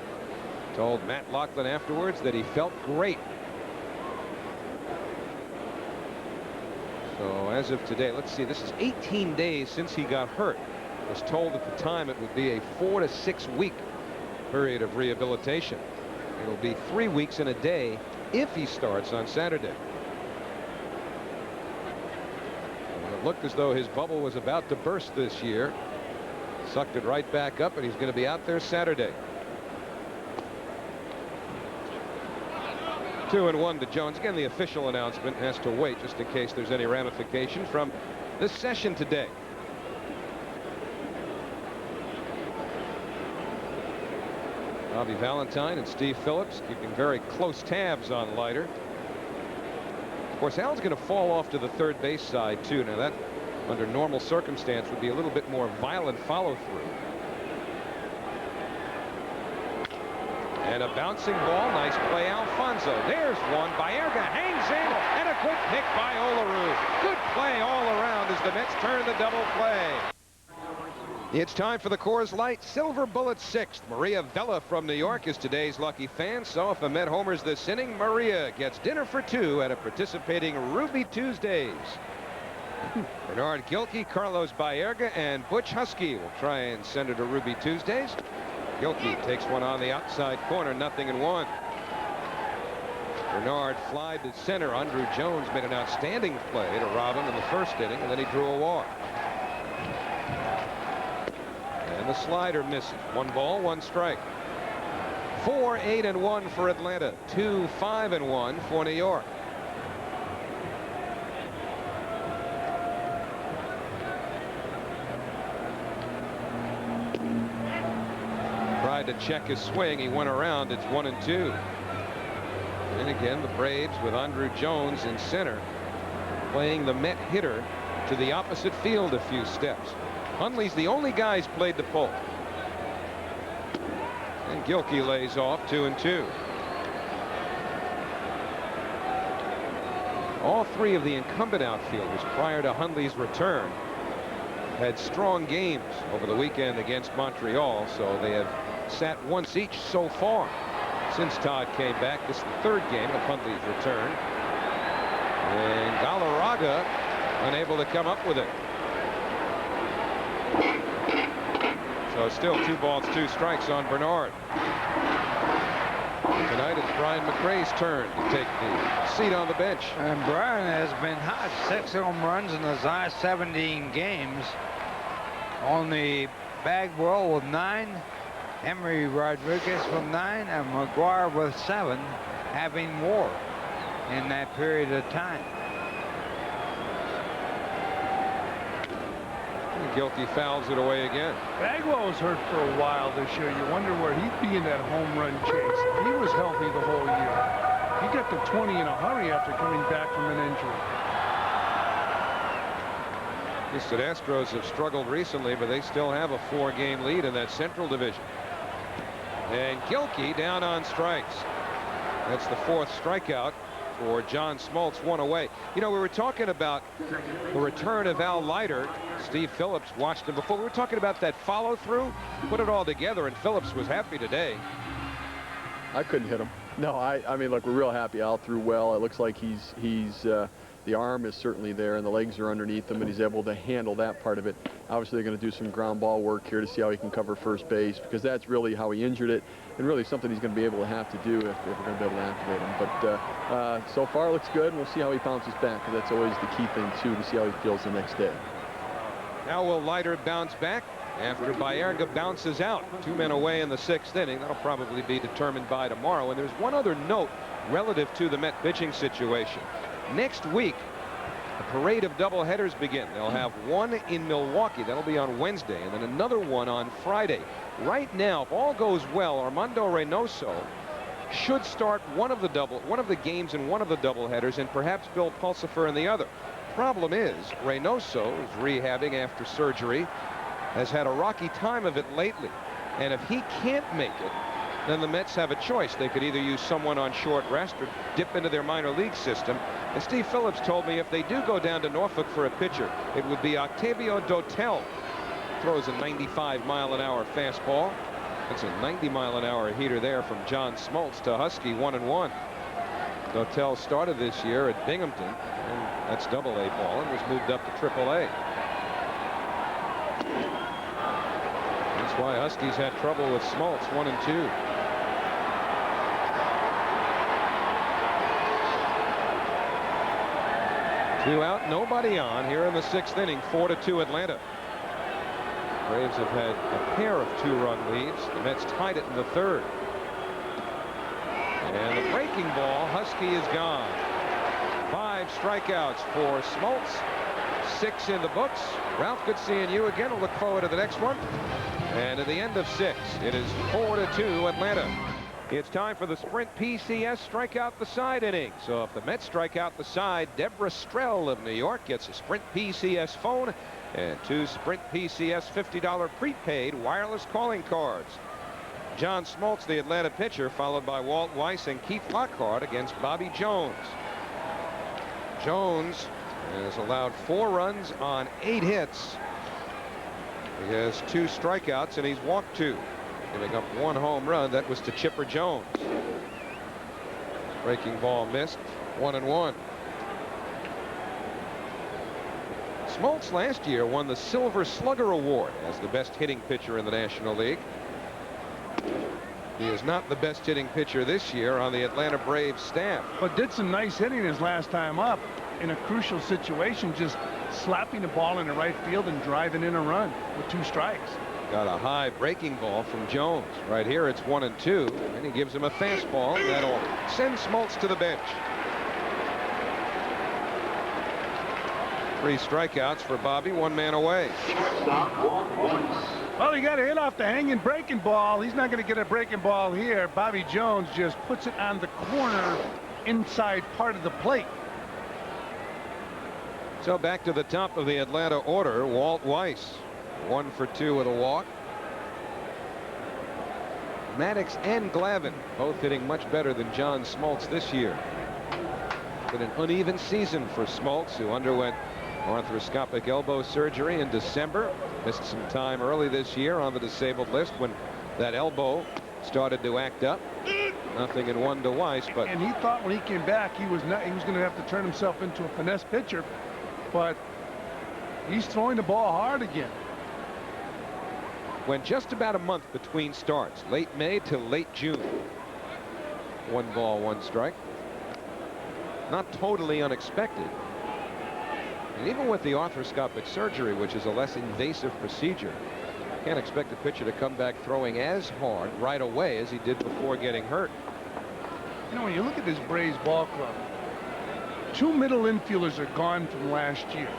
Told Matt Loughlin afterwards that he felt great. So as of today, let's see, this is 18 days since he got hurt. Was told at the time it would be a 4 to 6 week period of rehabilitation. It'll be 3 weeks and a day if he starts on Saturday. And it looked as though his bubble was about to burst this year. Sucked it right back up, and he's going to be out there Saturday. 2-1 to Jones. Again, the official announcement has to wait just in case there's any ramification from this session today. Bobby Valentine and Steve Phillips keeping very close tabs on Leiter. Of course, Al's going to fall off to the third base side too. Now that, under normal circumstance, would be a little bit more violent follow through. And a bouncing ball. Nice play, Alfonso. There's one. Baerga hangs in, and a quick pick by Olerud. Good play all around as the Mets turn the double play. It's time for the Coors Light Silver Bullet 6th. Maria Vella from New York is today's lucky fan. So if a Met homers this inning, Maria gets dinner for 2 at a participating Ruby Tuesdays. Bernard Gilkey, Carlos Baerga, and Butch Huskey will try and send it to Ruby Tuesdays. Gilkey takes one on the outside corner, 0-1. Bernard flied to center. Andrew Jones made an outstanding play to rob him in the first inning, and then he drew a walk. And the slider misses. 1 ball, 1 strike. 4-8-1 for Atlanta. 2-5-1 for New York. Tried to check his swing. He went around. It's 1-2. And again, the Braves with Andrew Jones in center, playing the Met hitter to the opposite field a few steps. Hundley's the only guy who's played the pull. And Gilkey lays off, 2-2. All 3 of the incumbent outfielders prior to Hundley's return had strong games over the weekend against Montreal, so they have sat once each so far since Todd came back. This is the 3rd game of Hundley's return. And Galarraga unable to come up with it. So still 2 balls, 2 strikes on Bernard. Tonight it's Brian McRae's turn to take the seat on the bench. And Brian has been hot. 6 home runs in his last 17 games. Only Bagwell with 9, Emery Rodriguez with 9, and McGuire with 7, having more in that period of time. Gilkey fouls it away again. Bagwell was hurt for a while this year. You wonder where he'd be in that home run chase. He was healthy the whole year. He got to 20 in a hurry after coming back from an injury. Houston Astros have struggled recently, but they still have a 4-game lead in that Central Division. And Gilkey down on strikes. That's the 4th strikeout for John Smoltz, 1 away. You know, we were talking about the return of Al Leiter. Steve Phillips watched him before. We were talking about that follow through. Put it all together, and Phillips was happy today. I couldn't hit him. No, I mean, look, we're real happy. Al threw well. It looks like the arm is certainly there and the legs are underneath him, and he's able to handle that part of it. Obviously, they're going to do some ground ball work here to see how he can cover first base, because that's really how he injured it, and really something he's going to be able to have to do if we're going to be able to activate him. But so far, it looks good, and we'll see how he bounces back, because that's always the key thing, too, to see how he feels the next day. Now will Leiter bounce back after Baerga bounces out? 2 men away in the 6th inning. That'll probably be determined by tomorrow. And there's one other note relative to the Met pitching situation. Next week, the parade of doubleheaders begin. They'll have one in Milwaukee. That'll be on Wednesday, and then another one on Friday. Right now, if all goes well, Armando Reynoso should start one of the games in one of the doubleheaders, and perhaps Bill Pulsipher in the other. Problem is, Reynoso is rehabbing after surgery, has had a rocky time of it lately, and if he can't make it, then the Mets have a choice. They could either use someone on short rest or dip into their minor league system. And Steve Phillips told me if they do go down to Norfolk for a pitcher, it would be Octavio Dotel. Throws a 95-mile-an-hour fastball. It's a 90-mile-an-hour heater there from John Smoltz to Husky, 1-1. Dotel started this year at Binghamton, and that's Double-A ball, and was moved up to Triple-A. That's why Huskies had trouble with Smoltz, 1-2. Two out, nobody on here in the 6th inning. 4-2 Atlanta. Braves have had a pair of 2-run leads. The Mets tied it in the 3rd. And the breaking ball, Husky is gone. 5 strikeouts for Smoltz. 6 in the books. Ralph, good seeing you again. We'll look forward to the next one. And at the end of 6, it is 4-2 Atlanta. It's time for the Sprint PCS strikeout the side inning. So if the Mets strike out the side, Deborah Strell of New York gets a Sprint PCS phone and 2 Sprint PCS $50 prepaid wireless calling cards. John Smoltz, the Atlanta pitcher, followed by Walt Weiss and Keith Lockhart against Bobby Jones. Jones has allowed 4 runs on 8 hits. He has 2 strikeouts and he's walked 2. Giving up 1 home run. That was to Chipper Jones. Breaking ball missed. 1-1. Smoltz last year won the Silver Slugger Award as the best hitting pitcher in the National League. He is not the best hitting pitcher this year on the Atlanta Braves staff. But did some nice hitting his last time up in a crucial situation, just slapping the ball in the right field and driving in a run with 2 strikes. Got a high breaking ball from Jones. Right here it's 1-2, and he gives him a fastball that'll send Smoltz to the bench. 3 strikeouts for Bobby, 1 man away. Well, he got a hit off the hanging breaking ball. He's not going to get a breaking ball here. Bobby Jones just puts it on the corner inside part of the plate. So back to the top of the Atlanta order. Walt Weiss, 1 for 2 with a walk. Maddox and Glavine both hitting much better than John Smoltz this year. Been an uneven season for Smoltz, who underwent arthroscopic elbow surgery in December. Missed some time early this year on the disabled list when that elbow started to act up. 0-1 to Weiss, but and he thought when he came back he was going to have to turn himself into a finesse pitcher, but he's throwing the ball hard again. Went just about a month between starts, late May to late June. 1 ball, 1 strike. Not totally unexpected. And even with the arthroscopic surgery, which is a less invasive procedure, can't expect a pitcher to come back throwing as hard right away as he did before getting hurt. You know, when you look at this Braves ball club, 2 middle infielders are gone from last year,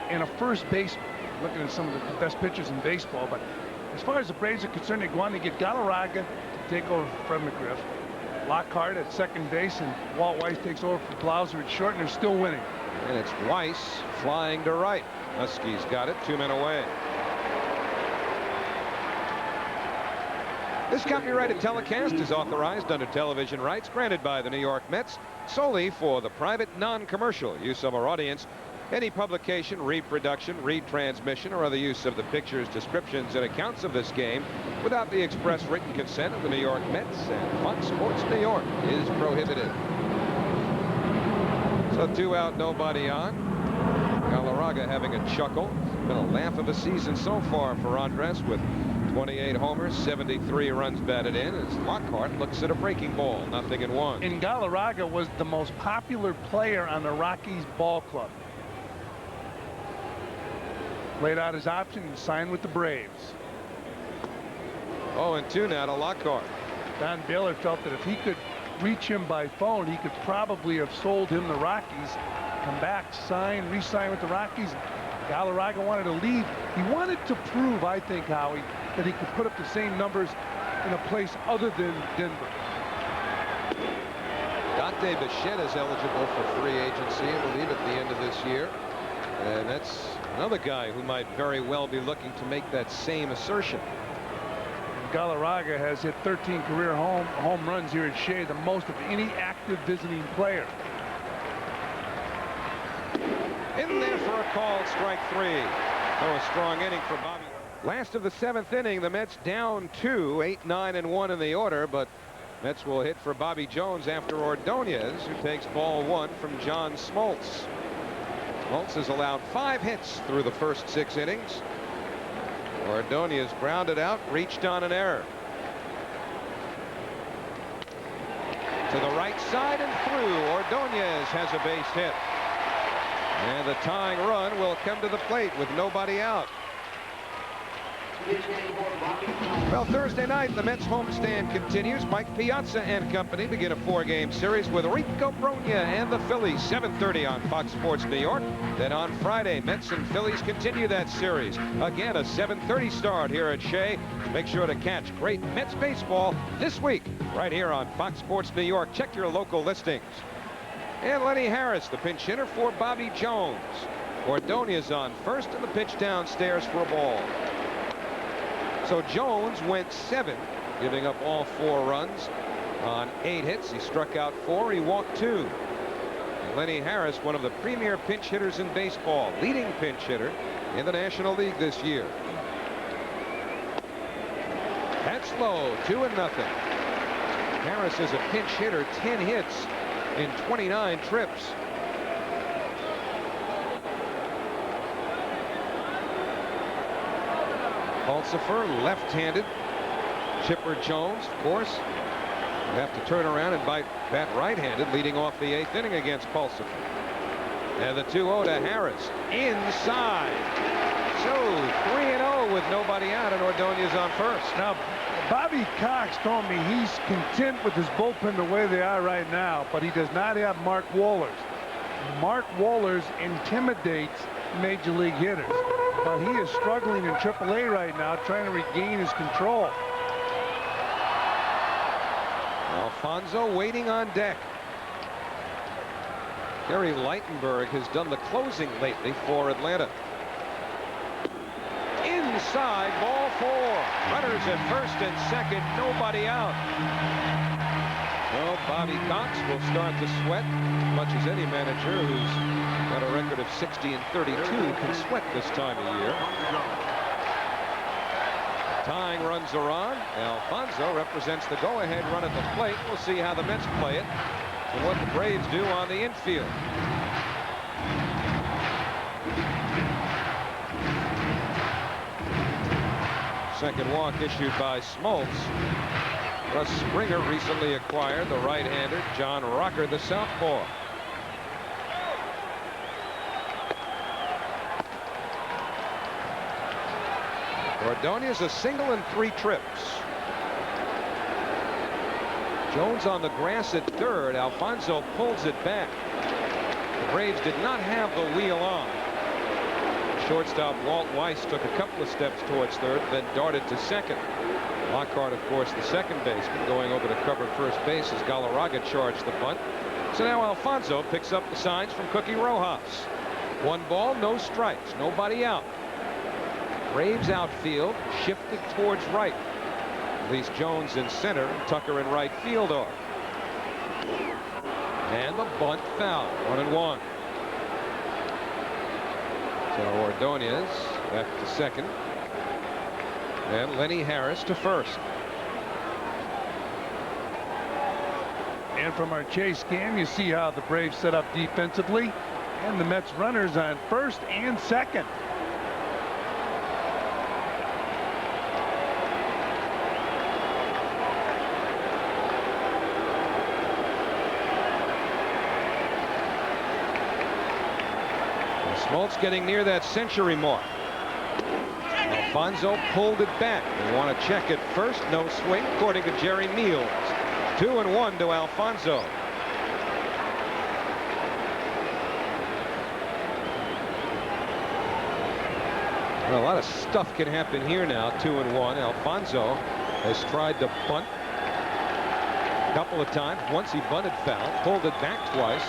and a first baseman. Looking at some of the best pitchers in baseball, but as far as the Braves are concerned, they go on to get Galarraga to take over from McGriff, Lockhart at second base, and Walt Weiss takes over for Blauser at short, and they're still winning. And it's Weiss flying to right. Huskies got it, 2 men away. This copyrighted telecast is authorized under television rights granted by the New York Mets solely for the private non-commercial use of our audience Any publication, reproduction, retransmission, or other use of the pictures, descriptions, and accounts of this game without the express written consent of the New York Mets and Fox Sports New York is prohibited. So 2 out, nobody on. Galarraga having a chuckle. It's been a laugh of a season so far for Andres with 28 homers, 73 runs batted in, as Lockhart looks at a breaking ball, 0-1. And Galarraga was the most popular player on the Rockies ball club. Laid out his option and signed with the Braves. 0-2 now to Lockhart. Don Baylor felt that if he could reach him by phone, he could probably have sold him the Rockies, come back, sign, re-sign with the Rockies. Galarraga wanted to leave. He wanted to prove, I think, Howie, that he could put up the same numbers in a place other than Denver. Dante Bichette is eligible for free agency, I believe, at the end of this year. And that's another guy who might very well be looking to make that same assertion. Galarraga has hit 13 career home runs here at Shea, the most of any active visiting player. In there for a call, strike 3. So a strong inning for Bobby. Last of the 7th inning, the Mets down 2, 8, 9, and 1 in the order, but Mets will hit for Bobby Jones after Ordonez, who takes ball 1 from John Smoltz. Smoltz has allowed 5 hits through the first 6 innings. Ordonez grounded out, reached on an error. To the right side and through. Ordonez has a base hit. And the tying run will come to the plate with nobody out. Well, Thursday night, the Mets homestand continues. Mike Piazza and company begin a 4-game series with Rico Brogna and the Phillies, 7:30 on Fox Sports New York. Then on Friday, Mets and Phillies continue that series. Again, a 7:30 start here at Shea. Make sure to catch great Mets baseball this week right here on Fox Sports New York. Check your local listings. And Lenny Harris, the pinch hitter for Bobby Jones. Ordonez on first, and the pitch downstairs for a ball. So Jones went 7, giving up all 4 runs on 8 hits. He struck out 4. He walked 2. And Lenny Harris, one of the premier pinch hitters in baseball, leading pinch hitter in the National League this year. That's low, 2-0. Harris is a pinch hitter, 10 hits in 29 trips. Pulsifer, left-handed. Chipper Jones, of course, will have to turn around and bat right-handed, leading off the 8th inning against Pulsifer. And the 2-0 to Harris, inside. So 3-0 with nobody out, and Ordonez on first. Now, Bobby Cox told me he's content with his bullpen the way they are right now, but he does not have Mark Wohlers. Mark Wohlers intimidates major league hitters, but he is struggling in AAA right now, trying to regain his control. Alfonso waiting on deck. Gary Leitenberg has done the closing lately for Atlanta. Inside, ball 4. Runners at first and second, nobody out. Well, Bobby Cox will start to sweat as much as any manager who's got a record of 60-32 can sweat this time of year. Tying runs are on. Alfonso represents the go-ahead run at the plate. We'll see how the Mets play it and what the Braves do on the infield. Second walk issued by Smoltz. Russ Springer recently acquired the right-hander John Rocker, the southpaw. Ordonez a single in 3 trips. Jones on the grass at third. Alfonso pulls it back. The Braves did not have the wheel on. Shortstop Walt Weiss took a couple of steps towards third, then darted to second. Lockhart, of course, the second baseman, going over to cover first base as Galarraga charged the bunt. So now Alfonso picks up the signs from Cookie Rojas. 1 ball, no strikes, nobody out. Braves outfield shifted towards right. At least Jones in center and Tucker in right field are. And the bunt foul, 1-1. So Ordonez back to second. And Lenny Harris to first. And from our chase cam, you see how the Braves set up defensively, and the Mets runners on first and second. Smoltz getting near that century mark. Alfonso pulled it back. They want to check it first. No swing, according to Jerry Meals. 2-1 to Alfonso. Well, a lot of stuff can happen here now. 2-1. Alfonso has tried to bunt a couple of times. Once he bunted foul, pulled it back twice.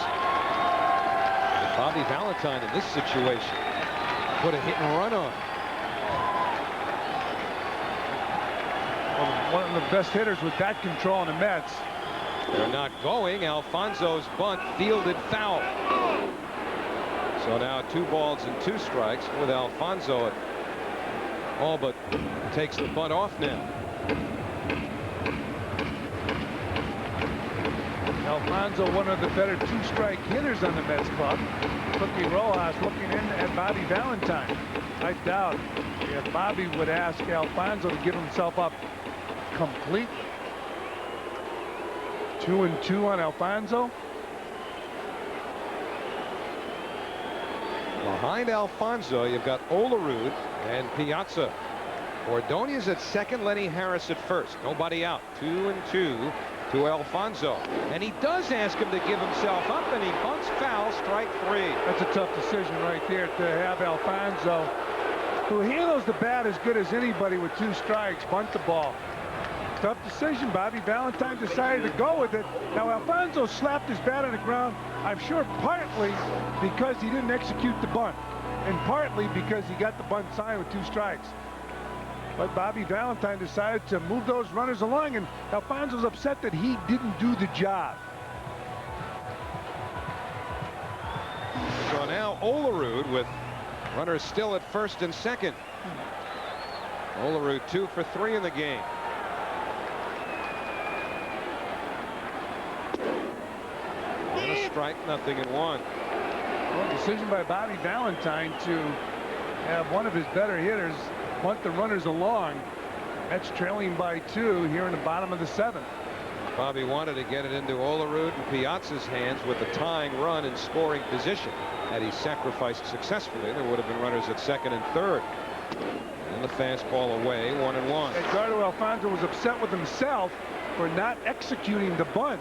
Bobby Valentine in this situation put a hit and run on. Well, one of the best hitters with bat control in the Mets. They're not going. Alfonso's bunt fielded foul. So now 2 balls and 2 strikes with Alfonso. It all but takes the bunt off now. Alfonso, one of the better 2-strike hitters on the Mets club. Cookie Rojas looking in at Bobby Valentine. I doubt if Bobby would ask Alfonso to give himself up completely. 2-2 on Alfonso. Behind Alfonso, you've got Olerud and Piazza. Ordonez at second, Lenny Harris at first. Nobody out. 2-2 to Alfonso. And he does ask him to give himself up, and he bunts foul, strike 3. That's a tough decision right there to have Alfonso, who handles the bat as good as anybody with 2 strikes, bunt the ball. Tough decision. Bobby Valentine decided to go with it. Now Alfonso slapped his bat on the ground, I'm sure partly because he didn't execute the bunt, and partly because he got the bunt signed with 2 strikes. But Bobby Valentine decided to move those runners along, and Alfonso's upset that he didn't do the job. So now Olerud with runners still at first and second. Olerud 2 for 3 in the game. And a strike, 0-1. Well, decision by Bobby Valentine to have one of his better hitters bunt the runners along. That's trailing by 2 here in the bottom of the 7th. Bobby wanted to get it into Olerud and Piazza's hands with the tying run in scoring position. Had he sacrificed successfully, there would have been runners at second and third. And the fastball away, 1-1. Edgardo Alfonso was upset with himself for not executing the bunt.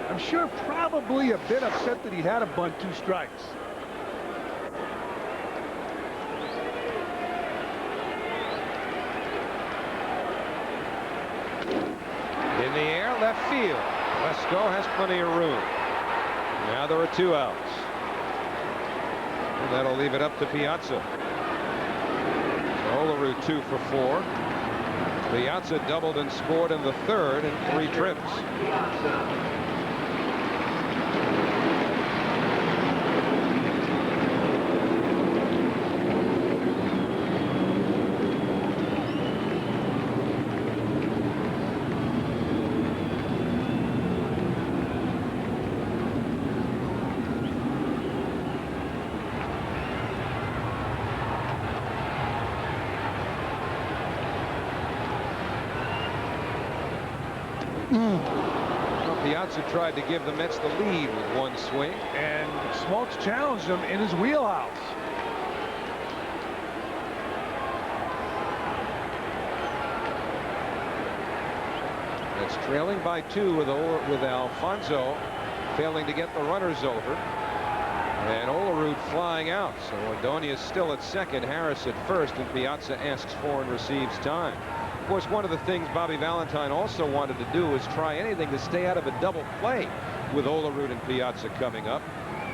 I'm sure probably a bit upset that he had a bunt 2 strikes. In the air, left field. Lesko has plenty of room. Now there are 2 outs. And that'll leave it up to Piazza. Olerud 2 for 4. Piazza doubled and scored in the 3rd in 3 trips. Piazza tried to give the Mets the lead with 1 swing. And Smoltz challenged him in his wheelhouse. It's trailing by 2 with Alfonso failing to get the runners over. And Olerud flying out. So Ordonez still at second, Harris at first, and Piazza asks for and receives time. Of course, one of the things Bobby Valentine also wanted to do was try anything to stay out of a double play with Olerud and Piazza coming up.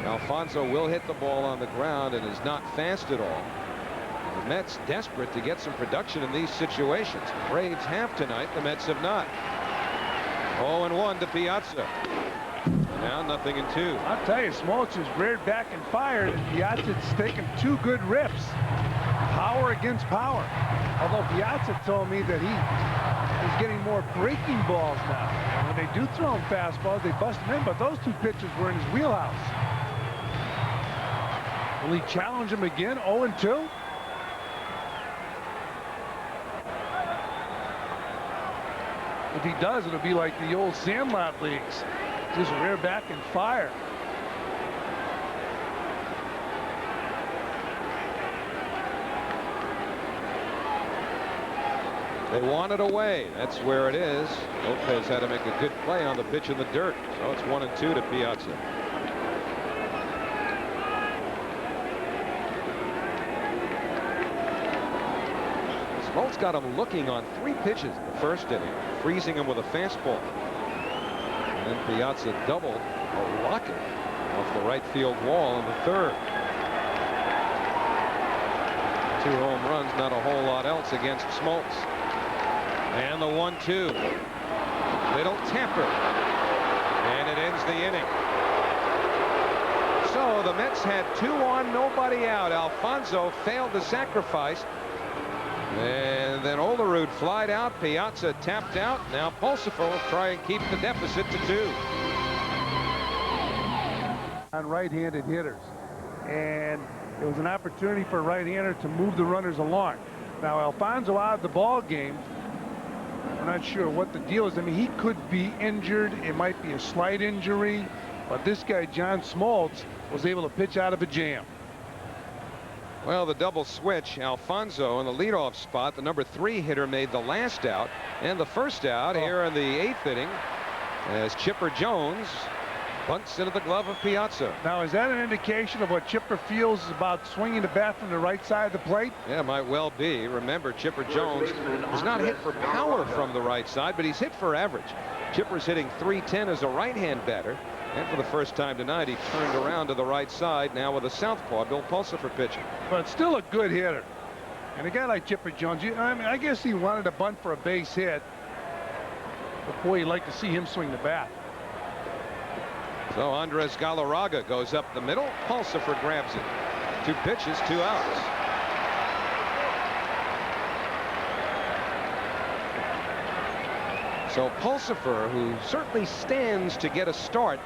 Alfonso will hit the ball on the ground and is not fast at all. The Mets desperate to get some production in these situations. Braves have tonight. The Mets have not. 0-1 to Piazza. Now 0-2. I'll tell you, Smoltz is reared back and fired, and Piazza's taken 2 good rips. Power against power. Although Piazza told me that he is getting more breaking balls now. And when they do throw him fastballs, they bust him in, but those 2 pitches were in his wheelhouse. Will he challenge him again, 0-2? If he does, it'll be like the old Sandlot leagues. Just rear back and fire. They want it away. That's where it is. Lopez had to make a good play on the pitch in the dirt. So it's 1-2 to Piazza. Smoltz got him looking on 3 pitches in the first inning, freezing him with a fastball. And then Piazza doubled a rocket off the right field wall in the third. 2 home runs, not a whole lot else against Smoltz. And the 1-2. Little tamper. And it ends the inning. So the Mets had 2 on, nobody out. Alfonso failed to sacrifice. And then Olerud flied out. Piazza tapped out. Now Pulsipher will try and keep the deficit to 2. On right-handed hitters. And it was an opportunity for a right-hander to move the runners along. Now Alfonso out of the ball game. I'm not sure what the deal is. I mean, he could be injured. It might be a slight injury. But this guy, John Smoltz, was able to pitch out of a jam. Well, the double switch, Alfonso in the leadoff spot. The number 3 hitter made the last out and the first out here in the 8th inning as Chipper Jones bunts into the glove of Piazza. Now, is that an indication of what Chipper feels about swinging the bat from the right side of the plate? Yeah, might well be. Remember, Chipper Jones is not hit for power from the right side, but he's hit for average. Chipper's hitting .310 as a right-hand batter. And for the first time tonight, he turned around to the right side now with a southpaw, Bill Pulsipher pitching. But still a good hitter. And a guy like Chipper Jones, I mean, I guess he wanted a bunt for a base hit. But boy, you'd like to see him swing the bat. So Andres Galarraga goes up the middle. Pulsipher grabs it. 2 pitches, 2 outs. So Pulsipher, who certainly stands to get a start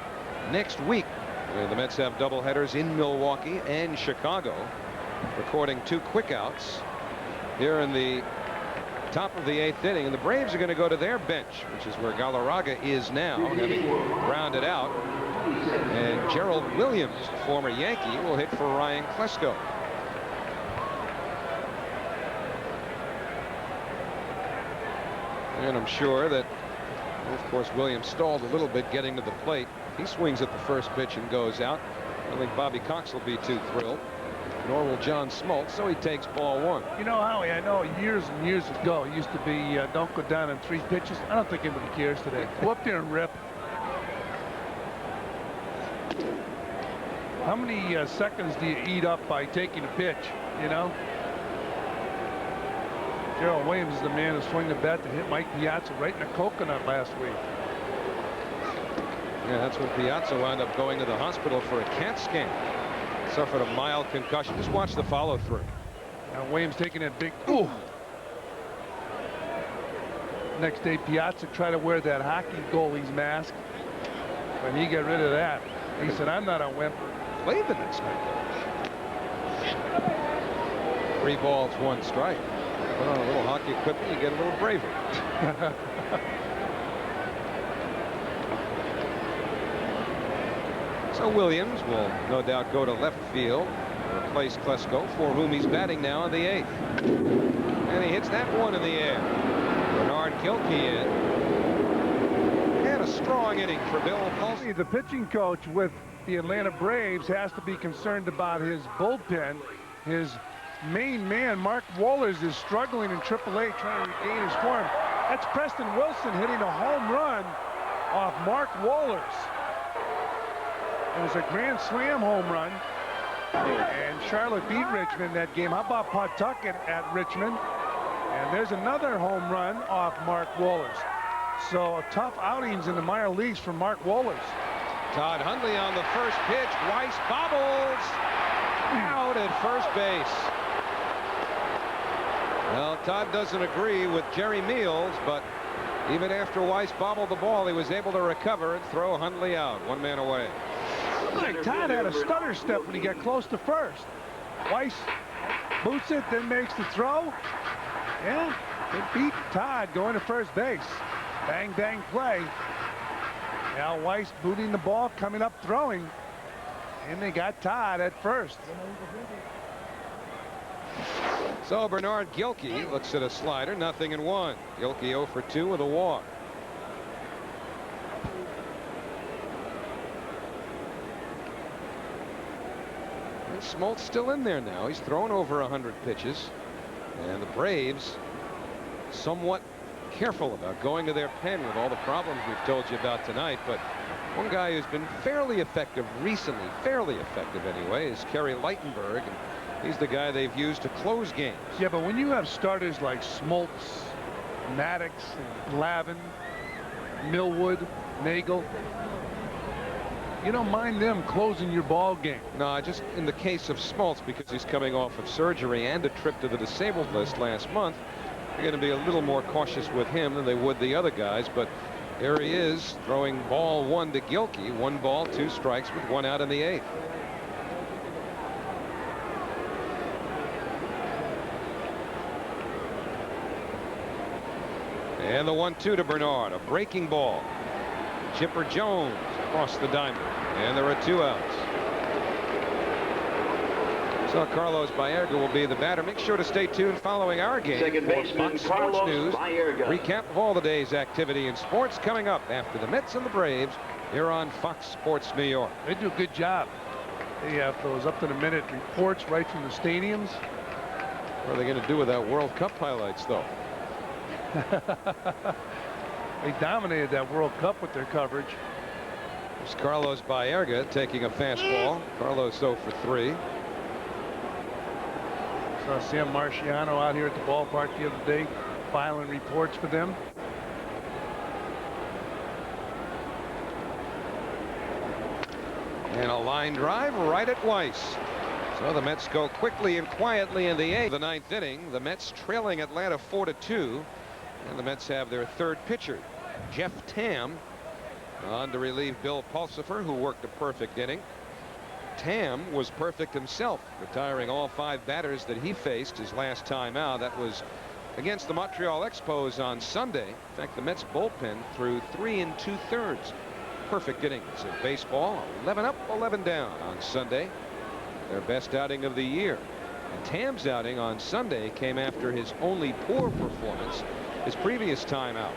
next week. The Mets have doubleheaders in Milwaukee and Chicago, recording 2 quick outs here in the top of the 8th inning. And the Braves are going to go to their bench, which is where Galarraga is now, having grounded out. And Gerald Williams, the former Yankee, will hit for Ryan Klesko. And I'm sure that, of course, Williams stalled a little bit getting to the plate. He swings at the first pitch and goes out. I don't think Bobby Cox will be too thrilled, nor will John Smoltz, so he takes ball 1. You know, Howie, I know years and years ago it used to be don't go down in 3 pitches. I don't think anybody cares today. Go up there and rip. How many seconds do you eat up by taking a pitch, you know? Gerald Williams is the man who swung the bat to hit Mike Piazza right in the coconut last week. Yeah, that's when Piazza wound up going to the hospital for a CAT scan. Suffered a mild concussion. Just watch the follow through. Now Williams taking that big. Ooh. Next day, Piazza tried to wear that hockey goalie's mask, but he got rid of that. He said, "I'm not a wimp." Played the next night. 3 balls, 1 strike. Put on a little hockey equipment, you get a little braver. So Williams will no doubt go to left field, replace Klesko, for whom he's batting now in the 8th. And he hits that one in the air. Bernard Kilkey in. And a strong inning for Bill Pulsipher. The pitching coach with the Atlanta Braves has to be concerned about his bullpen. His main man, Mark Wohlers, is struggling in AAA, trying to regain his form. That's Preston Wilson hitting a home run off Mark Wohlers. It was a grand slam home run, and Charlotte beat Richmond that game. How about Pawtucket at Richmond? And there's another home run off Mark Wohlers. So tough outings in the minor leagues for Mark Wohlers. Todd Hundley on the first pitch. Weiss bobbles out at first base. Well, Todd doesn't agree with Jerry Meals, but even after Weiss bobbled the ball, he was able to recover and throw Hundley out. One man away. Like Todd had a stutter step when he got close to first. Weiss boots it, then makes the throw. Yeah, it beat Todd going to first base. Bang, bang play. Now Weiss booting the ball, coming up throwing. And they got Todd at first. So Bernard Gilkey looks at a slider, 0-1. Gilkey 0 for 2 with a walk. And Smoltz still in there now. He's thrown over 100 pitches. And the Braves somewhat careful about going to their pen with all the problems we've told you about tonight. But one guy who's been fairly effective recently, fairly effective anyway, is Kerry Lightenberg. And he's the guy they've used to close games. Yeah, but when you have starters like Smoltz, Maddox, and Glavin, Millwood, Nagel, you don't mind them closing your ball game. No, just in the case of Smoltz, because he's coming off of surgery and a trip to the disabled list last month, they're going to be a little more cautious with him than they would the other guys. But there he is throwing ball 1 to Gilkey. 1 ball, 2 strikes with 1 out in the 8th. And the 1-2 to Bernard, a breaking ball. Chipper Jones across the diamond, and there are 2 outs. So Carlos Baerga will be the batter. Make sure to stay tuned following our game Second for baseman Fox Sports Carlos News. Baerga. Recap of all the day's activity in sports coming up after the Mets and the Braves here on Fox Sports New York. They do a good job. They have those up-to-the-minute reports right from the stadiums. What are they going to do without World Cup highlights, though? They dominated that World Cup with their coverage. There's Carlos Baerga taking a fastball. Carlos 0 for 3. Saw Sam Marciano out here at the ballpark the other day filing reports for them. And a line drive right at Weiss. So the Mets go quickly and quietly in the 8th. The 9th inning, the Mets trailing Atlanta 4-2. And the Mets have their 3rd pitcher, Jeff Tam, on to relieve Bill Pulsifer, who worked a perfect inning. Tam was perfect himself, retiring all 5 batters that he faced his last time out. That was against the Montreal Expos on Sunday. In fact, the Mets bullpen threw 3 2/3 perfect innings of baseball. 11 up, 11 down on Sunday. Their best outing of the year. And Tam's outing on Sunday came after his only poor performance his previous time out.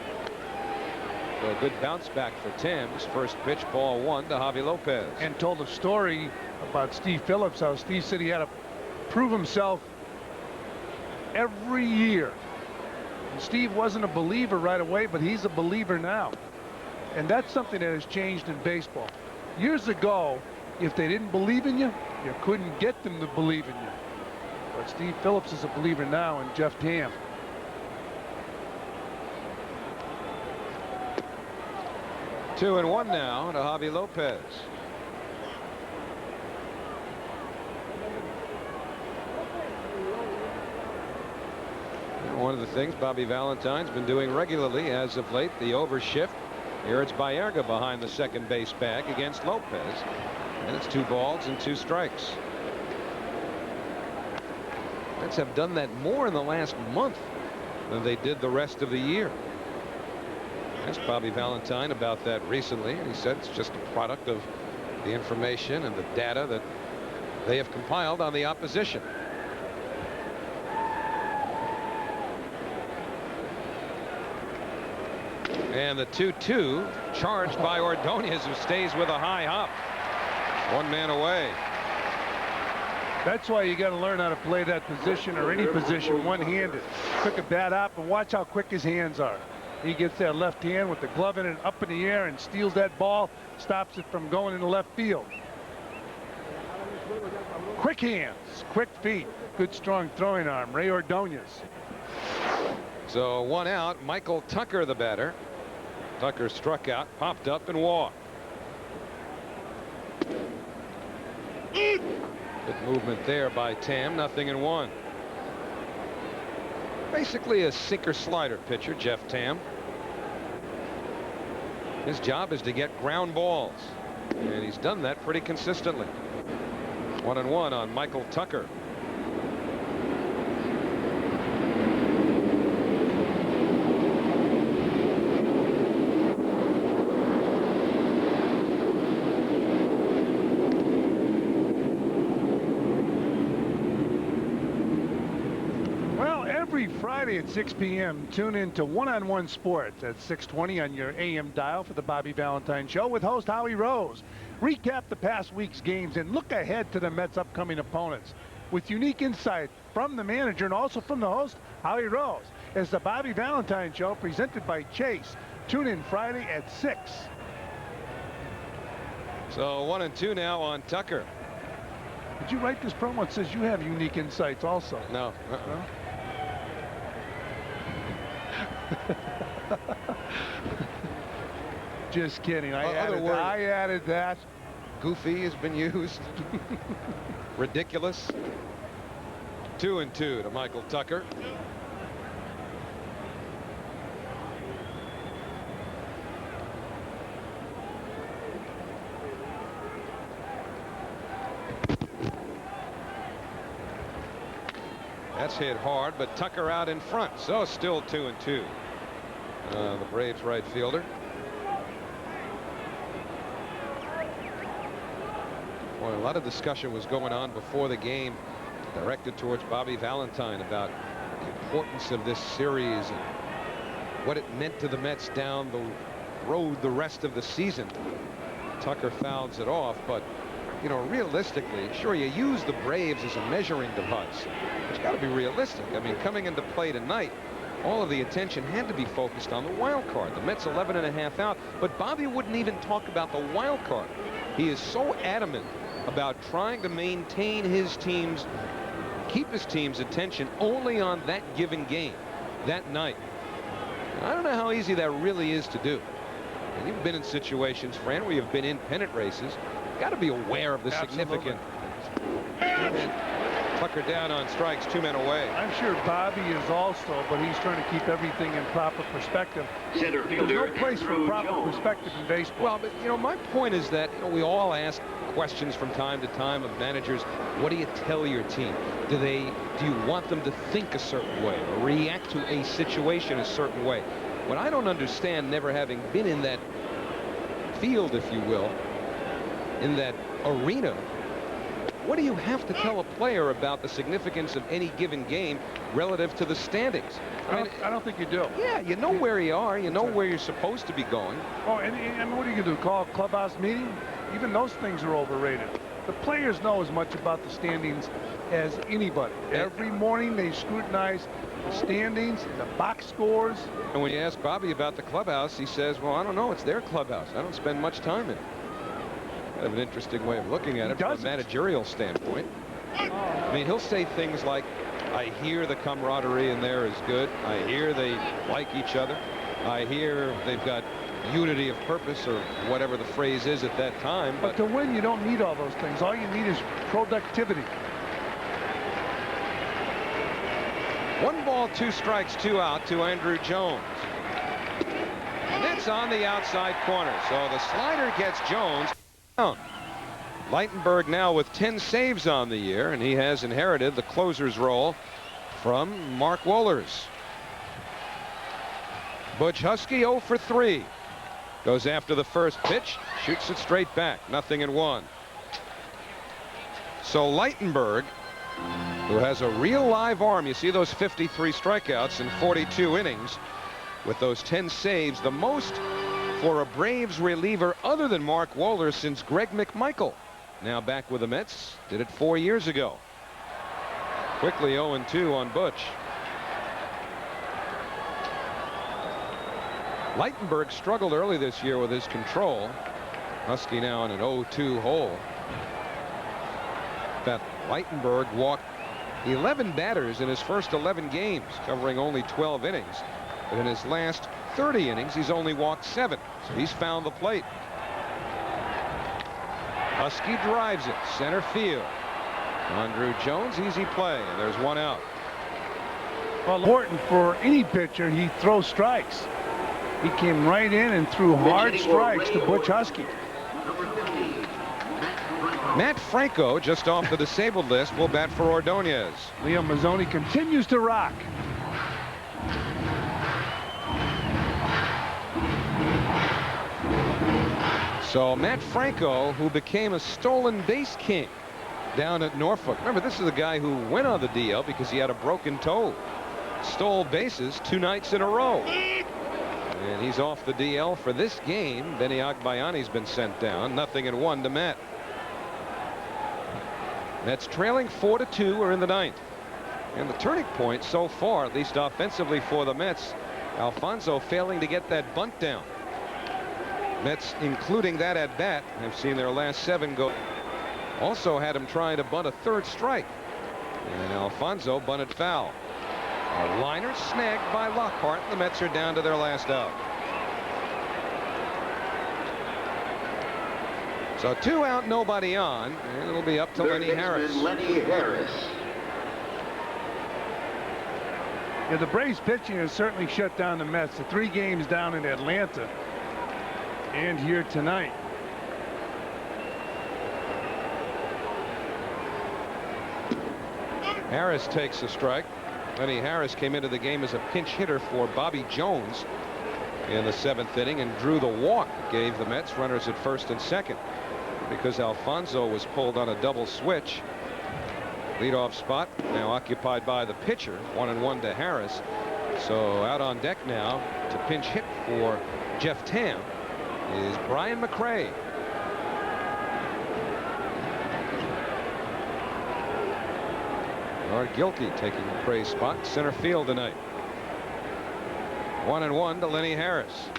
So a good bounce back for Tam. His first pitch, ball 1 to Javi Lopez. And told a story about Steve Phillips, how Steve said he had to prove himself every year. And Steve wasn't a believer right away, but he's a believer now. And that's something that has changed in baseball. Years ago, if they didn't believe in you, you couldn't get them to believe in you. But Steve Phillips is a believer now in Jeff Tam. 2-1 now to Javi Lopez. And one of the things Bobby Valentine's been doing regularly as of late, the overshift. Here it's Baerga behind the second base bag against Lopez. And it's 2 balls and 2 strikes. Mets have done that more in the last month than they did the rest of the year. Asked Bobby Valentine about that recently, and he said it's just a product of the information and the data that they have compiled on the opposition. And the 2-2 charged by Ordonez, who stays with a high hop. 1 man away. That's why you got to learn how to play that position or any position one-handed. Took a bad hop, and watch how quick his hands are. He gets that left hand with the glove in and up in the air and steals that ball, stops it from going into left field. Quick hands, quick feet, good strong throwing arm. Ray Ordonez. So 1 out. Michael Tucker, the batter. Tucker struck out, popped up, and walked. Good movement there by Tam. 0-1. Basically a sinker slider pitcher, Jeff Tam. His job is to get ground balls, and he's done that pretty consistently. 1-1 on Michael Tucker. Friday at 6 p.m. tune in to One-on-One Sports at 6:20 on your AM dial for the Bobby Valentine Show with host Howie Rose. Recap the past week's games and look ahead to the Mets' upcoming opponents with unique insight from the manager and also from the host Howie Rose. It's the Bobby Valentine Show presented by Chase. Tune in Friday at 6. So 1-2 now on Tucker. Did you write this promo? It says you have unique insights also. No. No? Just kidding. I added that. Goofy has been used. Ridiculous. 2-2 to Michael Tucker. That's hit hard, but Tucker out in front, so still 2-2. The Braves right fielder. Boy, a lot of discussion was going on before the game, directed towards Bobby Valentine about the importance of this series and what it meant to the Mets down the road the rest of the season. Tucker fouls it off, but you know, realistically, sure, you use the Braves as a measuring device. But you got to be realistic. I mean, coming into play tonight, all of the attention had to be focused on the wild card. The Mets 11.5 out, but Bobby wouldn't even talk about the wild card. He is so adamant about trying to maintain his team's, keep his team's attention only on that given game, that night. And I don't know how easy that really is to do. And you've been in situations, Fran, where you've been in pennant races. Got to be aware of the significance. Tucker down on strikes, 2 men away. I'm sure Bobby is also, but he's trying to keep everything in proper perspective. Center fielder, there's no place for proper perspective in baseball. Well, but you know, my point is that we all ask questions from time to time of managers. What do you tell your team? Do you want them to think a certain way or react to a situation a certain way? What I don't understand, never having been in that field, if you will, in that arena, what do you have to tell a player about the significance of any given game relative to the standings? I don't think you do. Yeah, you know where you are. You know where you're supposed to be going. Oh, and what are you going to do? Call a clubhouse meeting? Even those things are overrated. The players know as much about the standings as anybody. Every morning they scrutinize the standings, the box scores. And when you ask Bobby about the clubhouse, he says, well, I don't know. It's their clubhouse. I don't spend much time in it. Kind of an interesting way of looking at it from a managerial standpoint. I mean, he'll say things like, I hear the camaraderie in there is good. I hear they like each other. I hear they've got unity of purpose, or whatever the phrase is at that time. But to win, you don't need all those things. All you need is productivity. 1 ball, 2 strikes, 2 out to Andrew Jones. And it's on the outside corner. So the slider gets Jones down. Leitenberg now with 10 saves on the year, and he has inherited the closer's role from Mark Wohlers. Butch Huskey 0 for 3. Goes after the first pitch, shoots it straight back. 0-1. So Leitenberg, who has a real live arm, you see those 53 strikeouts in 42 innings with those 10 saves, the most for a Braves reliever other than Mark Wohlers since Greg McMichael. Now back with the Mets, did it 4 years ago. Quickly 0-2 on Butch. Leitenberg struggled early this year with his control. Huskey now in an 0-2 hole. That Leitenberg walked 11 batters in his first 11 games, covering only 12 innings. But in his last 30 innings, he's only walked 7. So he's found the plate. Huskey drives it center field. Andrew Jones, easy play, and there's one out. Well, important for any pitcher, he throws strikes. He came right in and threw hard strikes to Butch Huskey. Matt Franco, just off the disabled list, will bat for Ordonez. Leo Mazzoni continues to rock. So Matt Franco, who became a stolen base king down at Norfolk. Remember, this is the guy who went on the DL because he had a broken toe. Stole bases 2 nights in a row. And he's off the DL for this game. Benny Agbayani's been sent down. 0-1 to Met. Mets trailing 4-2. We're in the 9th. And the turning point so far, at least offensively for the Mets, Alfonso failing to get that bunt down. Mets, including that at bat, have seen their last 7 go. Also had him trying to bunt a 3rd strike. And Alfonso bunted foul. A liner snagged by Lockhart. The Mets are down to their last out. So 2 out, nobody on, and it'll be up to Lenny Harris. Yeah, the Braves pitching has certainly shut down the Mets. The 3 games down in Atlanta and here tonight. Harris takes a strike. Lenny Harris came into the game as a pinch hitter for Bobby Jones in the 7th inning and drew the walk that gave the Mets runners at 1st and 2nd because Alfonso was pulled on a double switch. Leadoff spot now occupied by the pitcher. 1-1 to Harris. So out on deck now to pinch hit for Jeff Tam is Brian McRae. Art Gilkey taking McRae's spot center field tonight. 1-1 to Lenny Harris.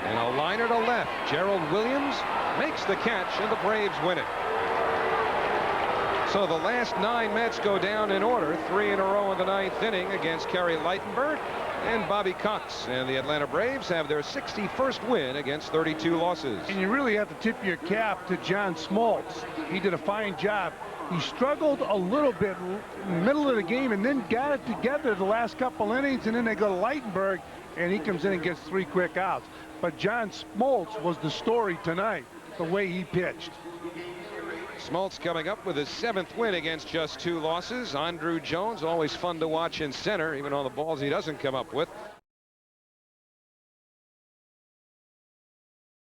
And a liner to left. Gerald Williams makes the catch and the Braves win it. So the last 9 Mets go down in order. 3 in a row in the 9th inning against Kerry Lightenberg and Bobby Cox. And the Atlanta Braves have their 61st win against 32 losses. And you really have to tip your cap to John Smoltz. He did a fine job. He struggled a little bit in the middle of the game and then got it together the last couple innings, and then they go to Lightenberg and he comes in and gets 3 quick outs. But John Smoltz was the story tonight, the way he pitched. Smoltz coming up with his 7th win against just 2 losses. Andrew Jones, always fun to watch in center, even on the balls he doesn't come up with.